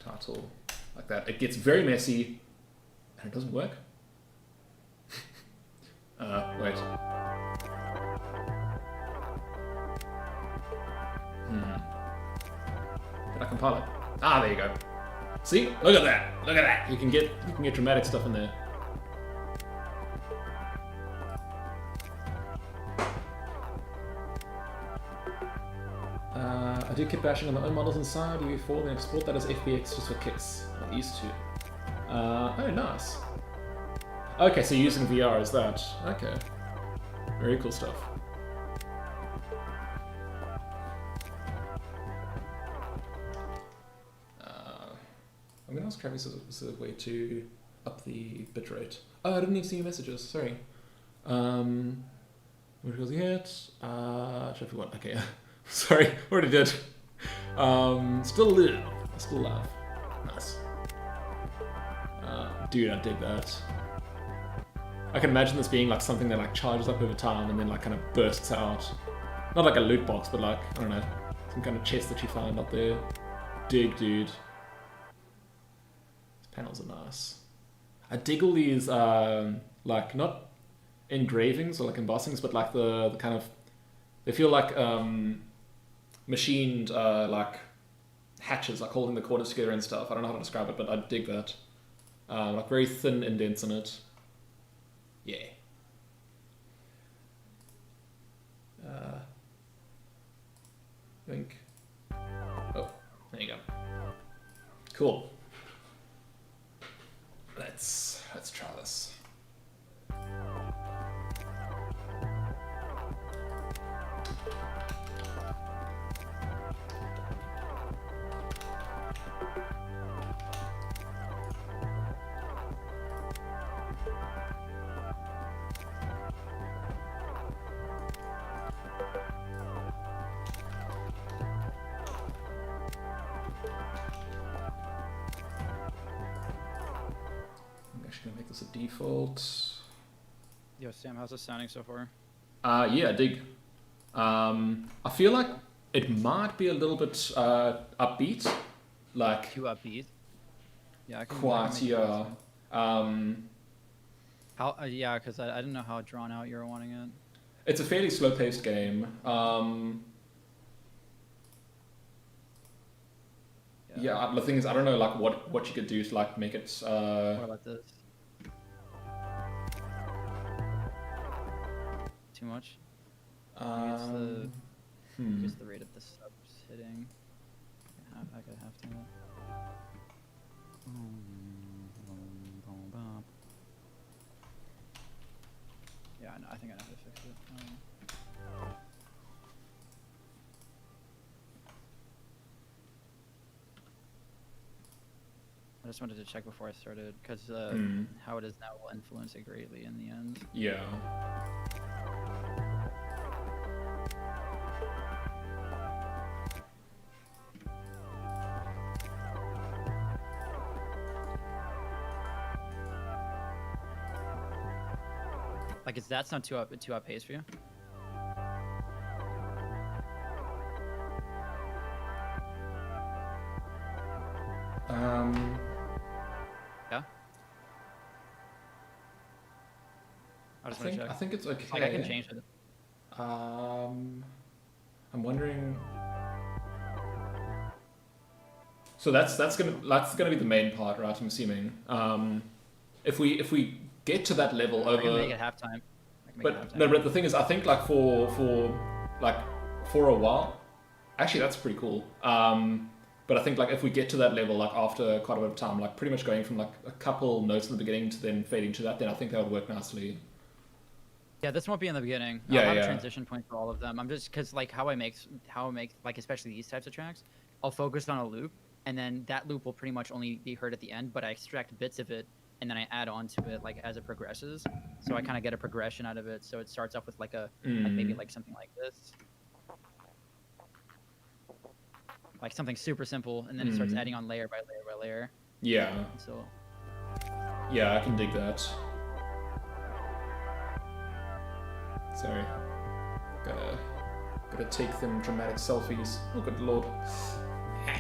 title like that. It gets very messy, and it doesn't work. Wait. Did I compile it? Ah, there you go. See? Look at that! Look at that! You can get dramatic stuff in there. I do keep bashing on my own models inside UE4, then export that as FBX just for kicks. I used to. Oh, nice. Okay, so using VR is that. Okay. Very cool stuff. I'm gonna ask Travis a specific way to up the bitrate. Oh, I didn't even see your messages, sorry. Where goes he hit? Should I okay. Sorry, already did. Still live. Still laugh. Nice. Dude, I dig that. I can imagine this being like something that like charges up over time and then like kind of bursts out. Not like a loot box, but like, I don't know, some kind of chest that you find up there. Dig, dude. These panels are nice. I dig all these, like, not engravings or like embossings, but like the kind of, they feel like machined like hatches, like holding the corners together and stuff. I don't know how to describe it, but I dig that. Like very thin indents in it. Yeah. I think. Oh, there you go. Cool. Let's try this. Gonna make this a default.
Yo, Sam, how's this sounding so far?
Yeah, dig. I feel like it might be a little bit upbeat, like
Too upbeat. Yeah, I can.
quite, yeah.
How? Yeah, because I didn't know how drawn out you were wanting it.
It's a fairly slow-paced game. Yeah, the thing is, I don't know, like what you could do to like make it.
What about this? Too much? It's the rate of the subs hitting. I could have to. Yeah, I think I know how to fix it. I just wanted to check before I started, because how it is now will influence it greatly in the end.
Yeah.
Like, is that sound too outpaced for you? Yeah.
I think it's okay.
Like, I can change it.
I'm wondering. So that's gonna be the main part, right? I'm assuming. If we get to that level over.
I can make it halftime.
No, but the thing is, I think like for a while, actually that's pretty cool. But I think like if we get to that level, like after quite a bit of time, like pretty much going from like a couple notes in the beginning to then fading to that, then I think that would work nicely.
Yeah, this won't be in the beginning.
Yeah,
I'll have
yeah.
a transition point for all of them. I'm just because like how I make like especially these types of tracks, I'll focus on a loop, and then that loop will pretty much only be heard at the end. But I extract bits of it, and then I add on to it like as it progresses. So I kind of get a progression out of it. So it starts off with like a like maybe like something like this, like something super simple, and then it starts adding on layer by layer by layer.
Yeah.
So
Yeah, I can dig that. Sorry. Gotta take them dramatic selfies. Oh, good lord.
I'm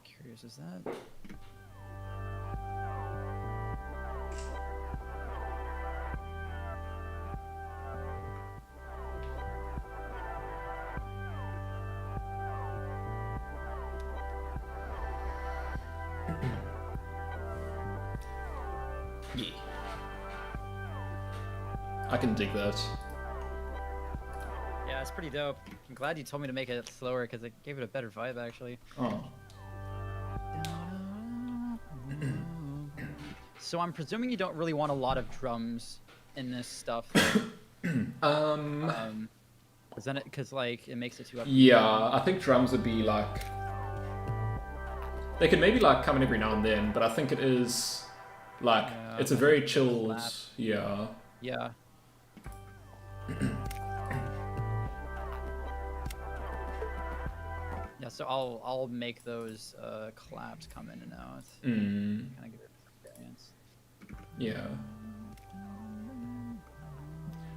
curious, is that?
Yeah. I can dig that.
Yeah, it's pretty dope. I'm glad you told me to make it slower because it gave it a better vibe actually.
Oh.
So I'm presuming you don't really want a lot of drums in this stuff. Cause then because like it makes it too up.
Yeah, I think drums would be like... They could maybe like come in every now and then, but I think it is like,
Yeah,
it's a very chilled...
clap.
Yeah.
Yeah. Yeah, so I'll make those claps come in and out. Kind of give it a variance.
Yeah.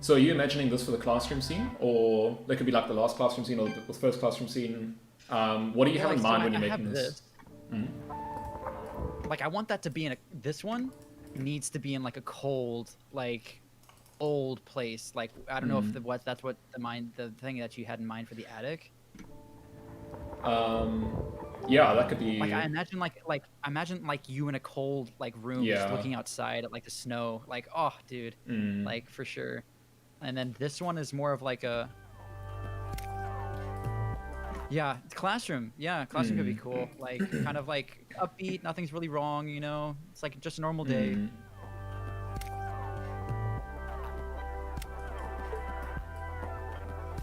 So are you imagining this for the classroom scene? Or they could be like the last classroom scene or the first classroom scene? What do you have in mind when you're making this?
Like I want that to be in a... This one needs to be in like a cold, like old place. Like I don't know if that's what the thing that you had in mind for the attic.
Yeah, that could be...
Like I imagine imagine like you in a cold like room just looking outside at like the snow. Like, oh dude. Like for sure. And then this one is more of like a... Yeah, classroom. Yeah, classroom could be cool. Like kind of like upbeat, nothing's really wrong, you know? It's like just a normal day.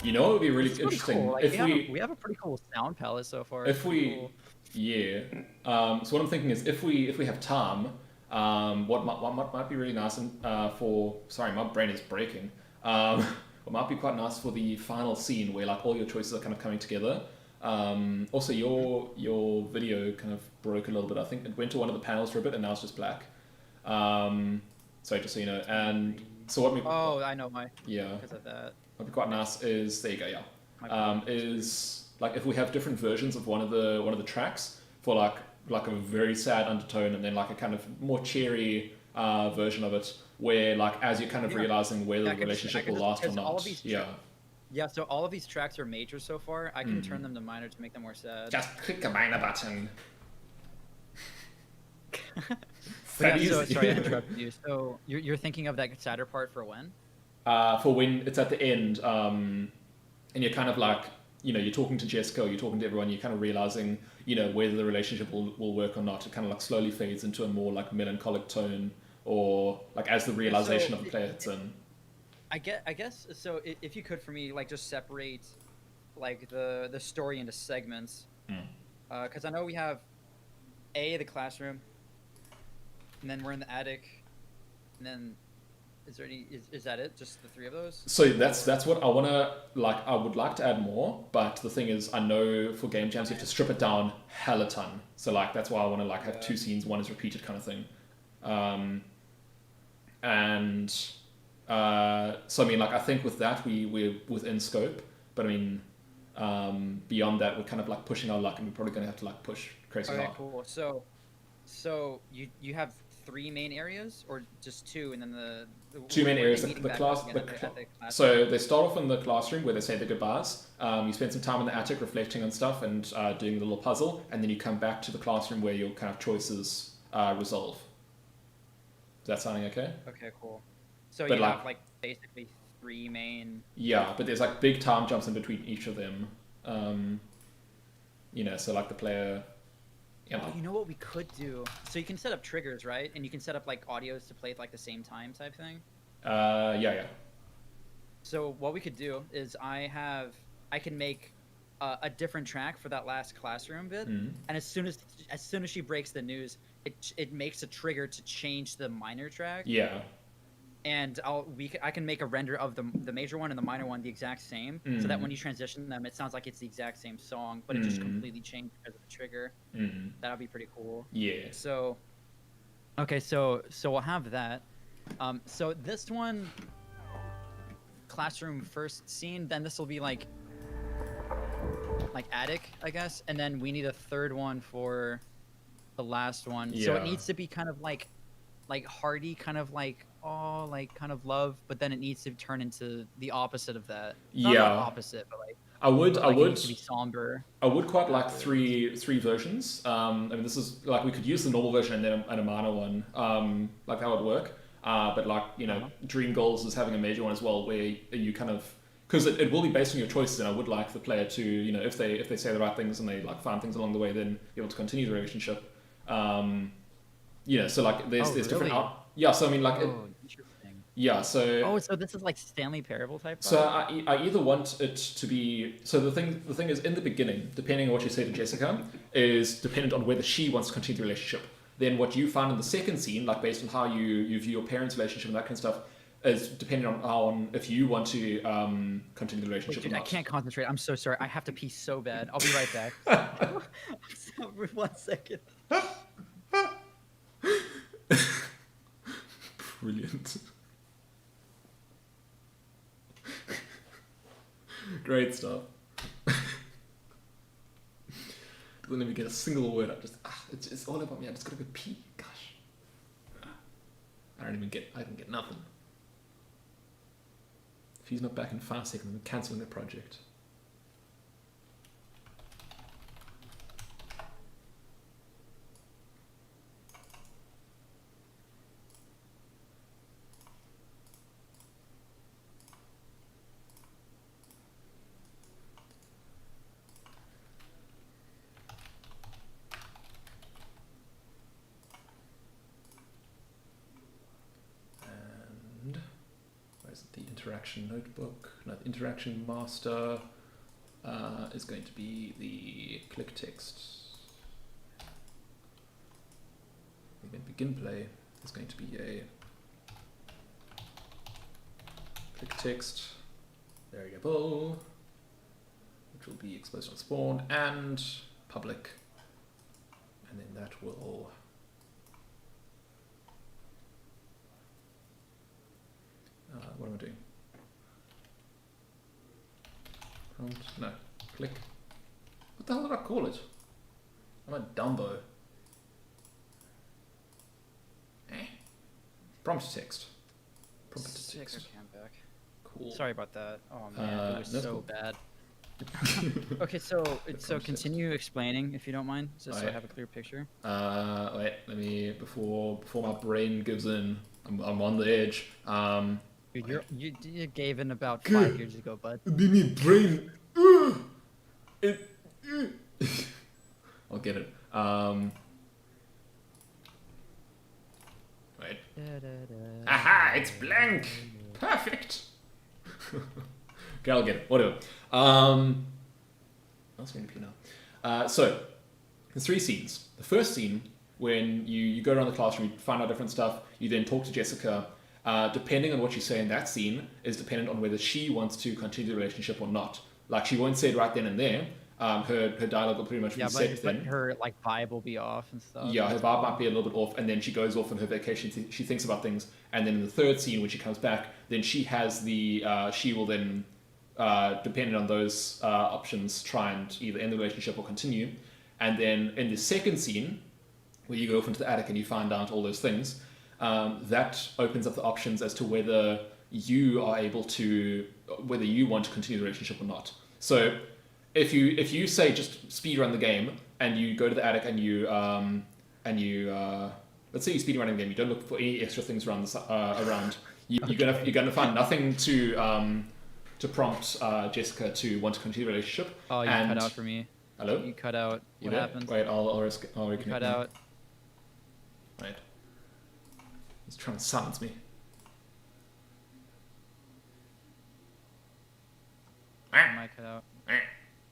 You know, it would be really
It's
interesting
cool. Like,
if
we have a pretty cool sound palette so far.
If we,
cool.
Yeah. So what I'm thinking is, if we have time, what might be really nice and for... Sorry, my brain is breaking. What might be quite nice for the final scene where like all your choices are kind of coming together. Also, your video kind of broke a little bit. I think it went to one of the panels for a bit, and now it's just black. So just so you know, and so what we...
Oh, I know why.
Yeah.
Because of that.
What'd be quite nice is, there you go, yeah. Is like if we have different versions of one of the tracks for like a very sad undertone, and then like a kind of more cheery version of it, where like as you're kind of realizing whether the relationship will last or not.
Yeah, so all of these tracks are major so far. I can turn them to minor to make them more sad.
Just click a minor button.
So sorry I interrupted you. So you're thinking of that sadder part for when?
For when it's at the end, and you're kind of like, you know, you're talking to Jessica, or you're talking to everyone, you're kind of realizing, you know, whether the relationship will work or not. It kind of like slowly fades into a more like melancholic tone, or like as the realization of the player hits in.
I guess so. If you could, for me, like just separate like the story into segments, because I know we have the classroom, and then we're in the attic, and then is there any? Is that it? Just the three of those?
So that's what I wanna like. I would like to add more, but the thing is, I know for game jams you have to strip it down hella ton. So like that's why I want to like have two scenes, one is repeated kind of thing, and. So I mean, like I think with that we're within scope, but I mean, beyond that we're kind of like pushing our luck, and we're probably gonna have to like push crazy hard.
Okay, cool. So you have 3 main areas, or just 2, and then the
2 main areas. So they start off in the classroom where they say their goodbyes. You spend some time in the attic reflecting on stuff and doing the little puzzle, and then you come back to the classroom where your kind of choices resolve. Is that sounding okay?
Okay, cool. So
but
you have like basically 3 main...
Yeah, but there's like big time jumps in between each of them. You know, so like the player. Yeah.
Oh, you know what we could do? So you can set up triggers, right? And you can set up like audios to play at like the same time type thing.
Yeah.
So what we could do is I can make a different track for that last classroom bit, and as soon as she breaks the news, it makes a trigger to change the minor track.
Yeah.
And I can make a render of the major one and the minor one the exact same, so that when you transition them, it sounds like it's the exact same song, but it just completely changed because of the trigger. That would be pretty cool.
Yeah.
So, okay, so we'll have that. So this one, classroom first scene, then this will be like attic, I guess, and then we need a third one for the last one.
Yeah.
So it needs to be kind of like hearty, kind of like kind of love, but then it needs to turn into the opposite of that. Not
Yeah.
opposite, but like
I
it
would
needs to be somber.
I would quite like three versions. I mean, this is like we could use the normal version and then a minor one. Like that would work. But like, you know, Dream Goals is having a major one as well, where you kind of, because it will be based on your choices, and I would like the player to, you know, if they say the right things and they like find things along the way, then be able to continue the relationship. You know, so like there's different yeah. So I mean, like
interesting.
Yeah, so
so this is like Stanley Parable type.
So I either want it to be, so the thing is, in the beginning, depending on what you say to Jessica, is dependent on whether she wants to continue the relationship. Then what you find in the second scene, like based on how you view your parents' relationship and that kind of stuff, is dependent on if you want to continue the relationship.
Wait, dude,
or not.
I can't concentrate. I'm so sorry. I have to pee so bad. I'll be right back. 1 second.
Brilliant. Great stuff. Doesn't even get a single word out. Just it's all about me. I just gotta go pee. Gosh, I didn't get nothing. If he's not back in 5 seconds, I'm cancelling the project. The interaction notebook, no, the interaction master is going to be the click text. The event begin play is going to be a click text variable, which will be exposed on spawn and public, and then that will what am I doing? Prompt? No. Click. What the hell did I call it? I'm a Dumbo. Prompt text. Prompt text.
Back.
Cool.
Sorry about that. Oh man, it was so
cool.
bad. Okay, so continue explaining if you don't mind, just so I have a clear picture.
Wait, let me before my brain gives in. I'm on the edge.
Dude, you gave in about 5 years ago, bud.
My brain. I'll get it. Wait. Aha! It's blank. Perfect. Okay, I'll get it. Whatever. That's going to be now. So there's 3 scenes. The first scene, when you go around the classroom, you find out different stuff. You then talk to Jessica. Depending on what you say in that scene is dependent on whether she wants to continue the relationship or not. Like, she won't say it right then and there. Her dialogue will pretty much be set then.
But her like vibe will be off and stuff.
Yeah, her vibe might be a little bit off, and then she goes off on her vacation. She thinks about things, and then in the third scene, when she comes back, then she has the she will then, depending on those options, try and either end the relationship or continue. And then in the second scene, where you go off into the attic and you find out all those things, that opens up the options as to whether you are able to, whether you want to continue the relationship or not. So if you say just speed run the game and you go to the attic and you let's say you speed running the game, you don't look for any extra things around you're gonna find nothing to prompt Jessica to want to continue the relationship.
Oh, you cut out for me.
Hello?
You cut out.
You
What
there?
happened?
Wait, I'll reconnect.
You cut
now.
out.
Right. He's trying to silence me.
I might cut out.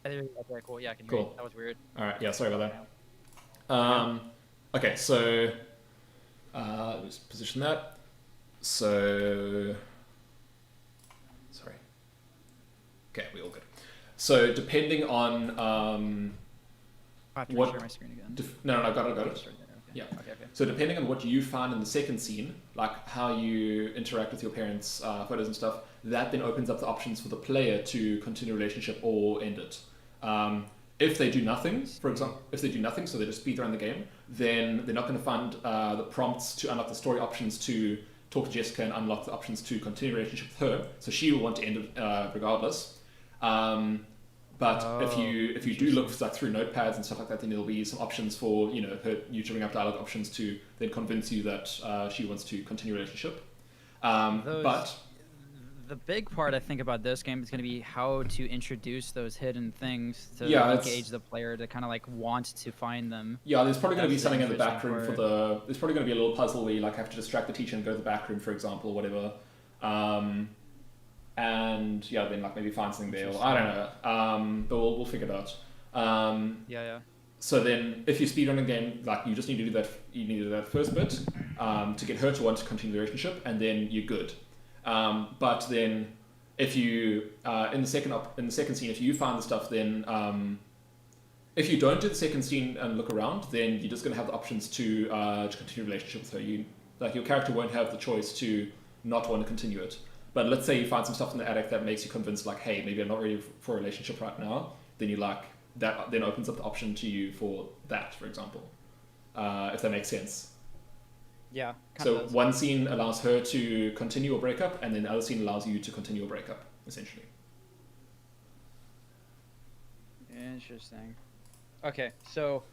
Okay, cool. Yeah, I can hear you.
Cool.
That was weird.
Alright, yeah, sorry about that. Okay, so let's position that. So sorry. Okay, we all good. So depending on
I have to
what
share my screen again.
no, I got it.
Okay.
Yeah.
Okay.
So depending on what you find in the second scene, like how you interact with your parents' photos and stuff, that then opens up the options for the player to continue a relationship or end it. If they do nothing, for example, so they just speed around the game, then they're not going to find the prompts to unlock the story options to talk to Jessica and unlock the options to continue a relationship with her. So she will want to end it regardless. But if you do look like through notepads and stuff like that, then there'll be some options for you to bring up dialogue options to then convince you that she wants to continue a relationship. But
the big part I think about this game is going to be how to introduce those hidden things to engage the player to kind of like want to find them.
Yeah, there's probably going to be something in the back
interesting
room for the. There's probably going to be a little puzzle where you like have to distract the teacher and go to the back room, for example, or whatever. And yeah, then like maybe find something there. Or, I don't know. But we'll figure it out.
Yeah.
So then, if you speedrun a game, like you just need to do that. You need to do that first bit to get her to want to continue the relationship, and then you're good. But then, if you in the second scene, if you find the stuff, then if you don't do the second scene and look around, then you're just going to have the options to continue a relationship with her. Your character won't have the choice to not want to continue it. But let's say you find some stuff in the attic that makes you convinced, like, hey, maybe I'm not ready for a relationship right now. Then you like that. Then opens up the option to you for that, for example, if that makes sense.
Yeah.
So one scene allows her to continue or break up, and then the other scene allows you to continue or break up, essentially.
Interesting. Okay, so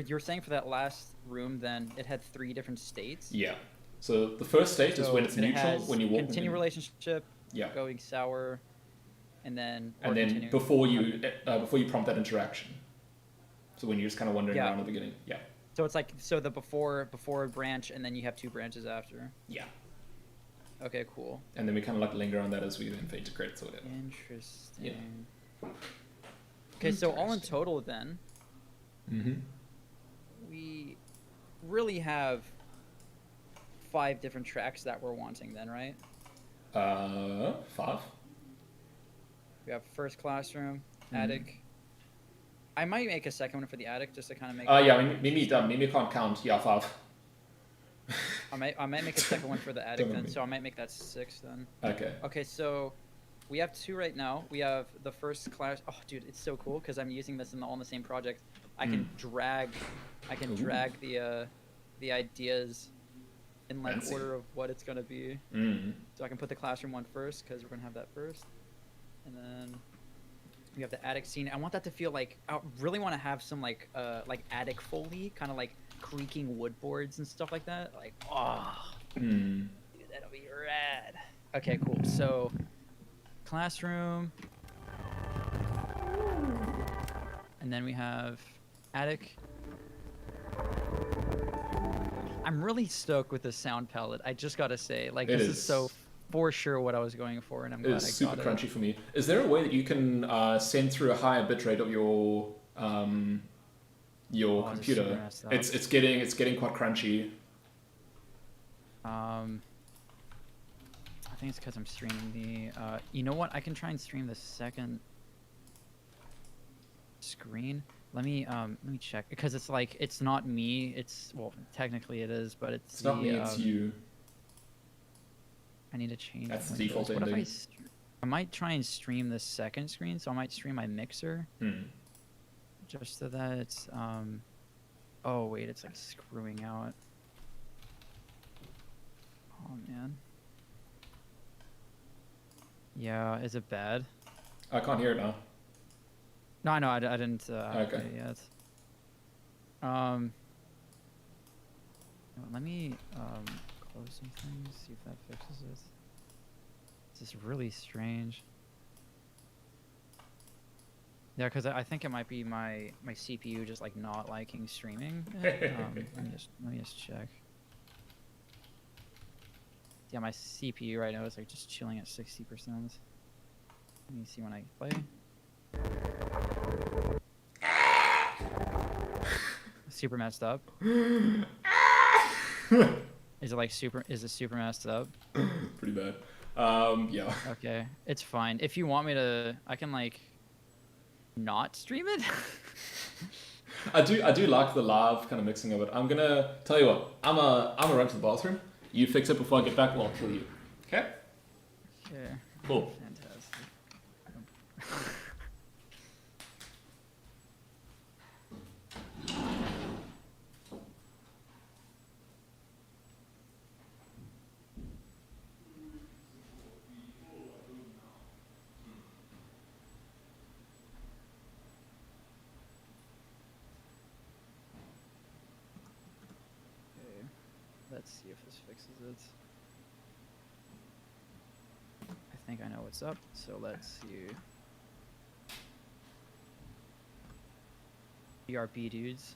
you're saying for that last room, then it had 3 different states.
Yeah. So the first state is when it's neutral, when you walk.
Continue relationship.
Yeah.
Going sour, and then.
Before you prompt that interaction. So when you're just kind of wandering around at the beginning. Yeah.
So it's like the before branch, and then you have 2 branches after.
Yeah.
Okay, cool.
And then we kind of like linger on that as we then fade to credits or whatever.
Interesting.
Yeah.
Okay, so all in total then,
Mm-hmm.
we really have 5 different tracks that we're wanting then, right?
5.
We have first classroom, attic. I might make a second one for the attic just to kind of make.
Yeah, Mimi can't count. Yeah, 5.
I might make a second one for the attic then, so I might make that 6 then.
Okay.
Okay, so we have 2 right now. We have the first class. Oh, dude, it's so cool because I'm using this all in the same project. I can drag the ideas in like
Fancy.
order of what it's gonna be. So I can put the classroom one first because we're gonna have that first, and then we have the attic scene. I want that to feel like I really want to have some like attic foley, kind of like creaking wood boards and stuff like that. Like dude, that'll be rad. Okay, cool. So classroom, and then we have attic. I'm really stoked with this sound palette. I just gotta say, like, this is so for sure what I was going for, and I'm glad I got it.
It's super crunchy for me. Is there a way that you can send through a higher bitrate of your computer? It's getting quite crunchy.
I think it's because I'm streaming the. You know what? I can try and stream the second screen. Let me check because it's like it's not me. It's technically it is, but it's
not me. It's you.
I need to change.
That's the default ending.
What if I might try and stream the second screen, so I might stream my mixer. Just so that it's oh wait, it's like screwing out. Oh man. Yeah, is it bad?
I can't hear it now.
No, I know. I didn't
okay.
it yet. Let me close some things, see if that fixes it. This is really strange. Yeah, because I think it might be my CPU just like not liking streaming. Let me just check. Yeah, my CPU right now is like just chilling at 60%. Let me see when I play. Super messed up. Is it like super? Is it super messed up?
Pretty bad. Yeah.
Okay, it's fine. If you want me to, I can like not stream it.
I do like the live kind of mixing of it. I'm gonna tell you what. I'm a run to the bathroom. You fix it before I get back. Well, I'll kill you. Okay.
Okay.
Cool.
Fantastic. Okay. Let's see if this fixes it. I think I know what's up, so let's see. BRB dudes.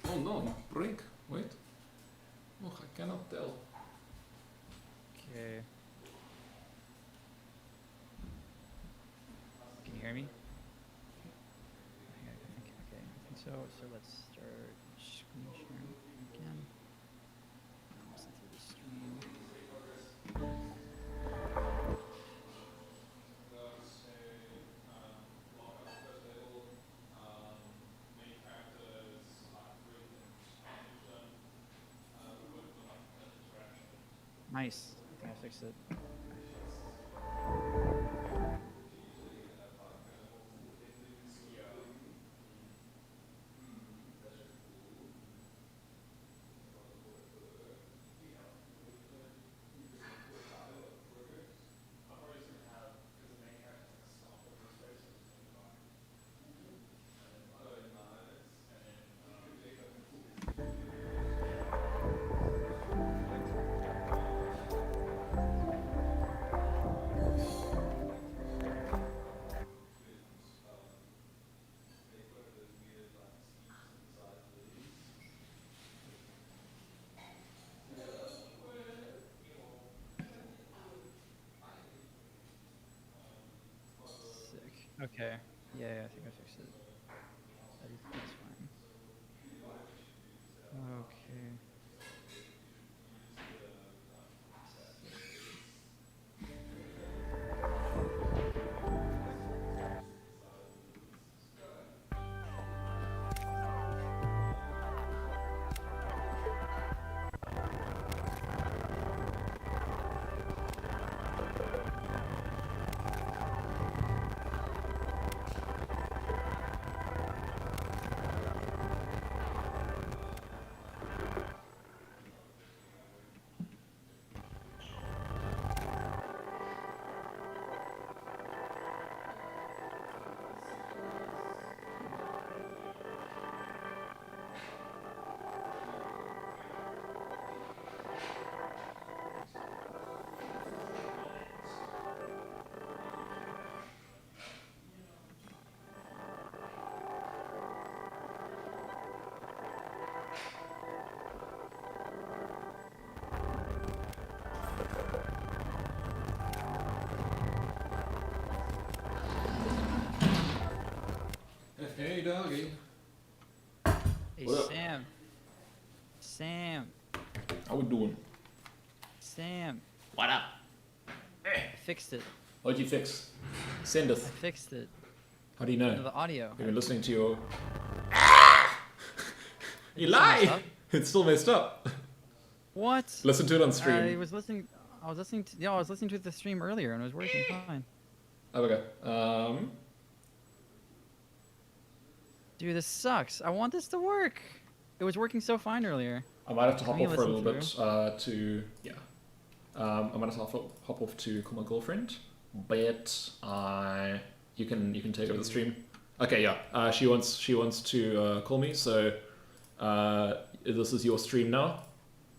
Oh no, break. Wait. Oh, I cannot tell.
Okay. Can you hear me? I think so. So let's start screen sharing again. Listen to the stream. Nice. I think I fixed it. Sick. Okay. Yeah, I think I fixed it. That's fine. Okay.
Hey doggy.
Hey,
What up?
Sam. Sam.
How we doing?
Sam.
What up?
I fixed it.
What'd you fix? Send
I
us.
fixed it.
How do you know?
The audio.
You've been listening to your. You
Is it still messed
lie!
up?
It's still messed up.
What?
Listen to it on
I
stream.
was listening. I was listening to. Yeah, I was listening to the stream earlier, and it was working fine.
Oh, okay.
Dude, this sucks. I want this to work. It was working so fine earlier.
I might have to
Can
hop
we
off for a
listen
little bit to yeah. I might have to hop off to call my girlfriend, but you can take over the stream. Okay, yeah. She wants to call me. So this is your stream now.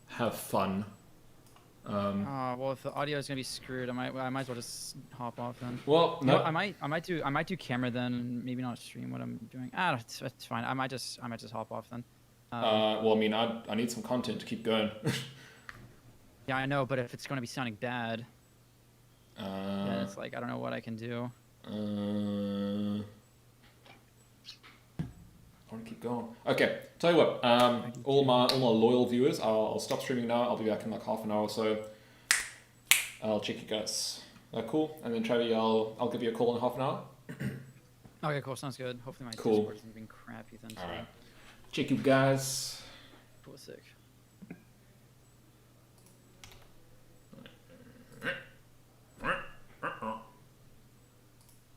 Have fun.
Well, if the audio is gonna be screwed, I might as well just hop off then.
Well,
You know,
no.
I might do camera then, and maybe not stream what I'm doing. It's fine. I might just hop off then.
Well, I mean, I need some content to keep going.
Yeah, I know, but if it's gonna be sounding bad, then it's like I don't know what I can do.
I want to keep going. Okay, tell you what. All my loyal viewers, I'll stop streaming now. I'll be back in like half an hour or so. I'll check you guys. Cool. And then Travi, I'll give you a call in half an hour.
Okay, cool. Sounds good. Hopefully my
Cool.
Discord isn't being crappy then.
All right. Check you guys.
Cool, sick.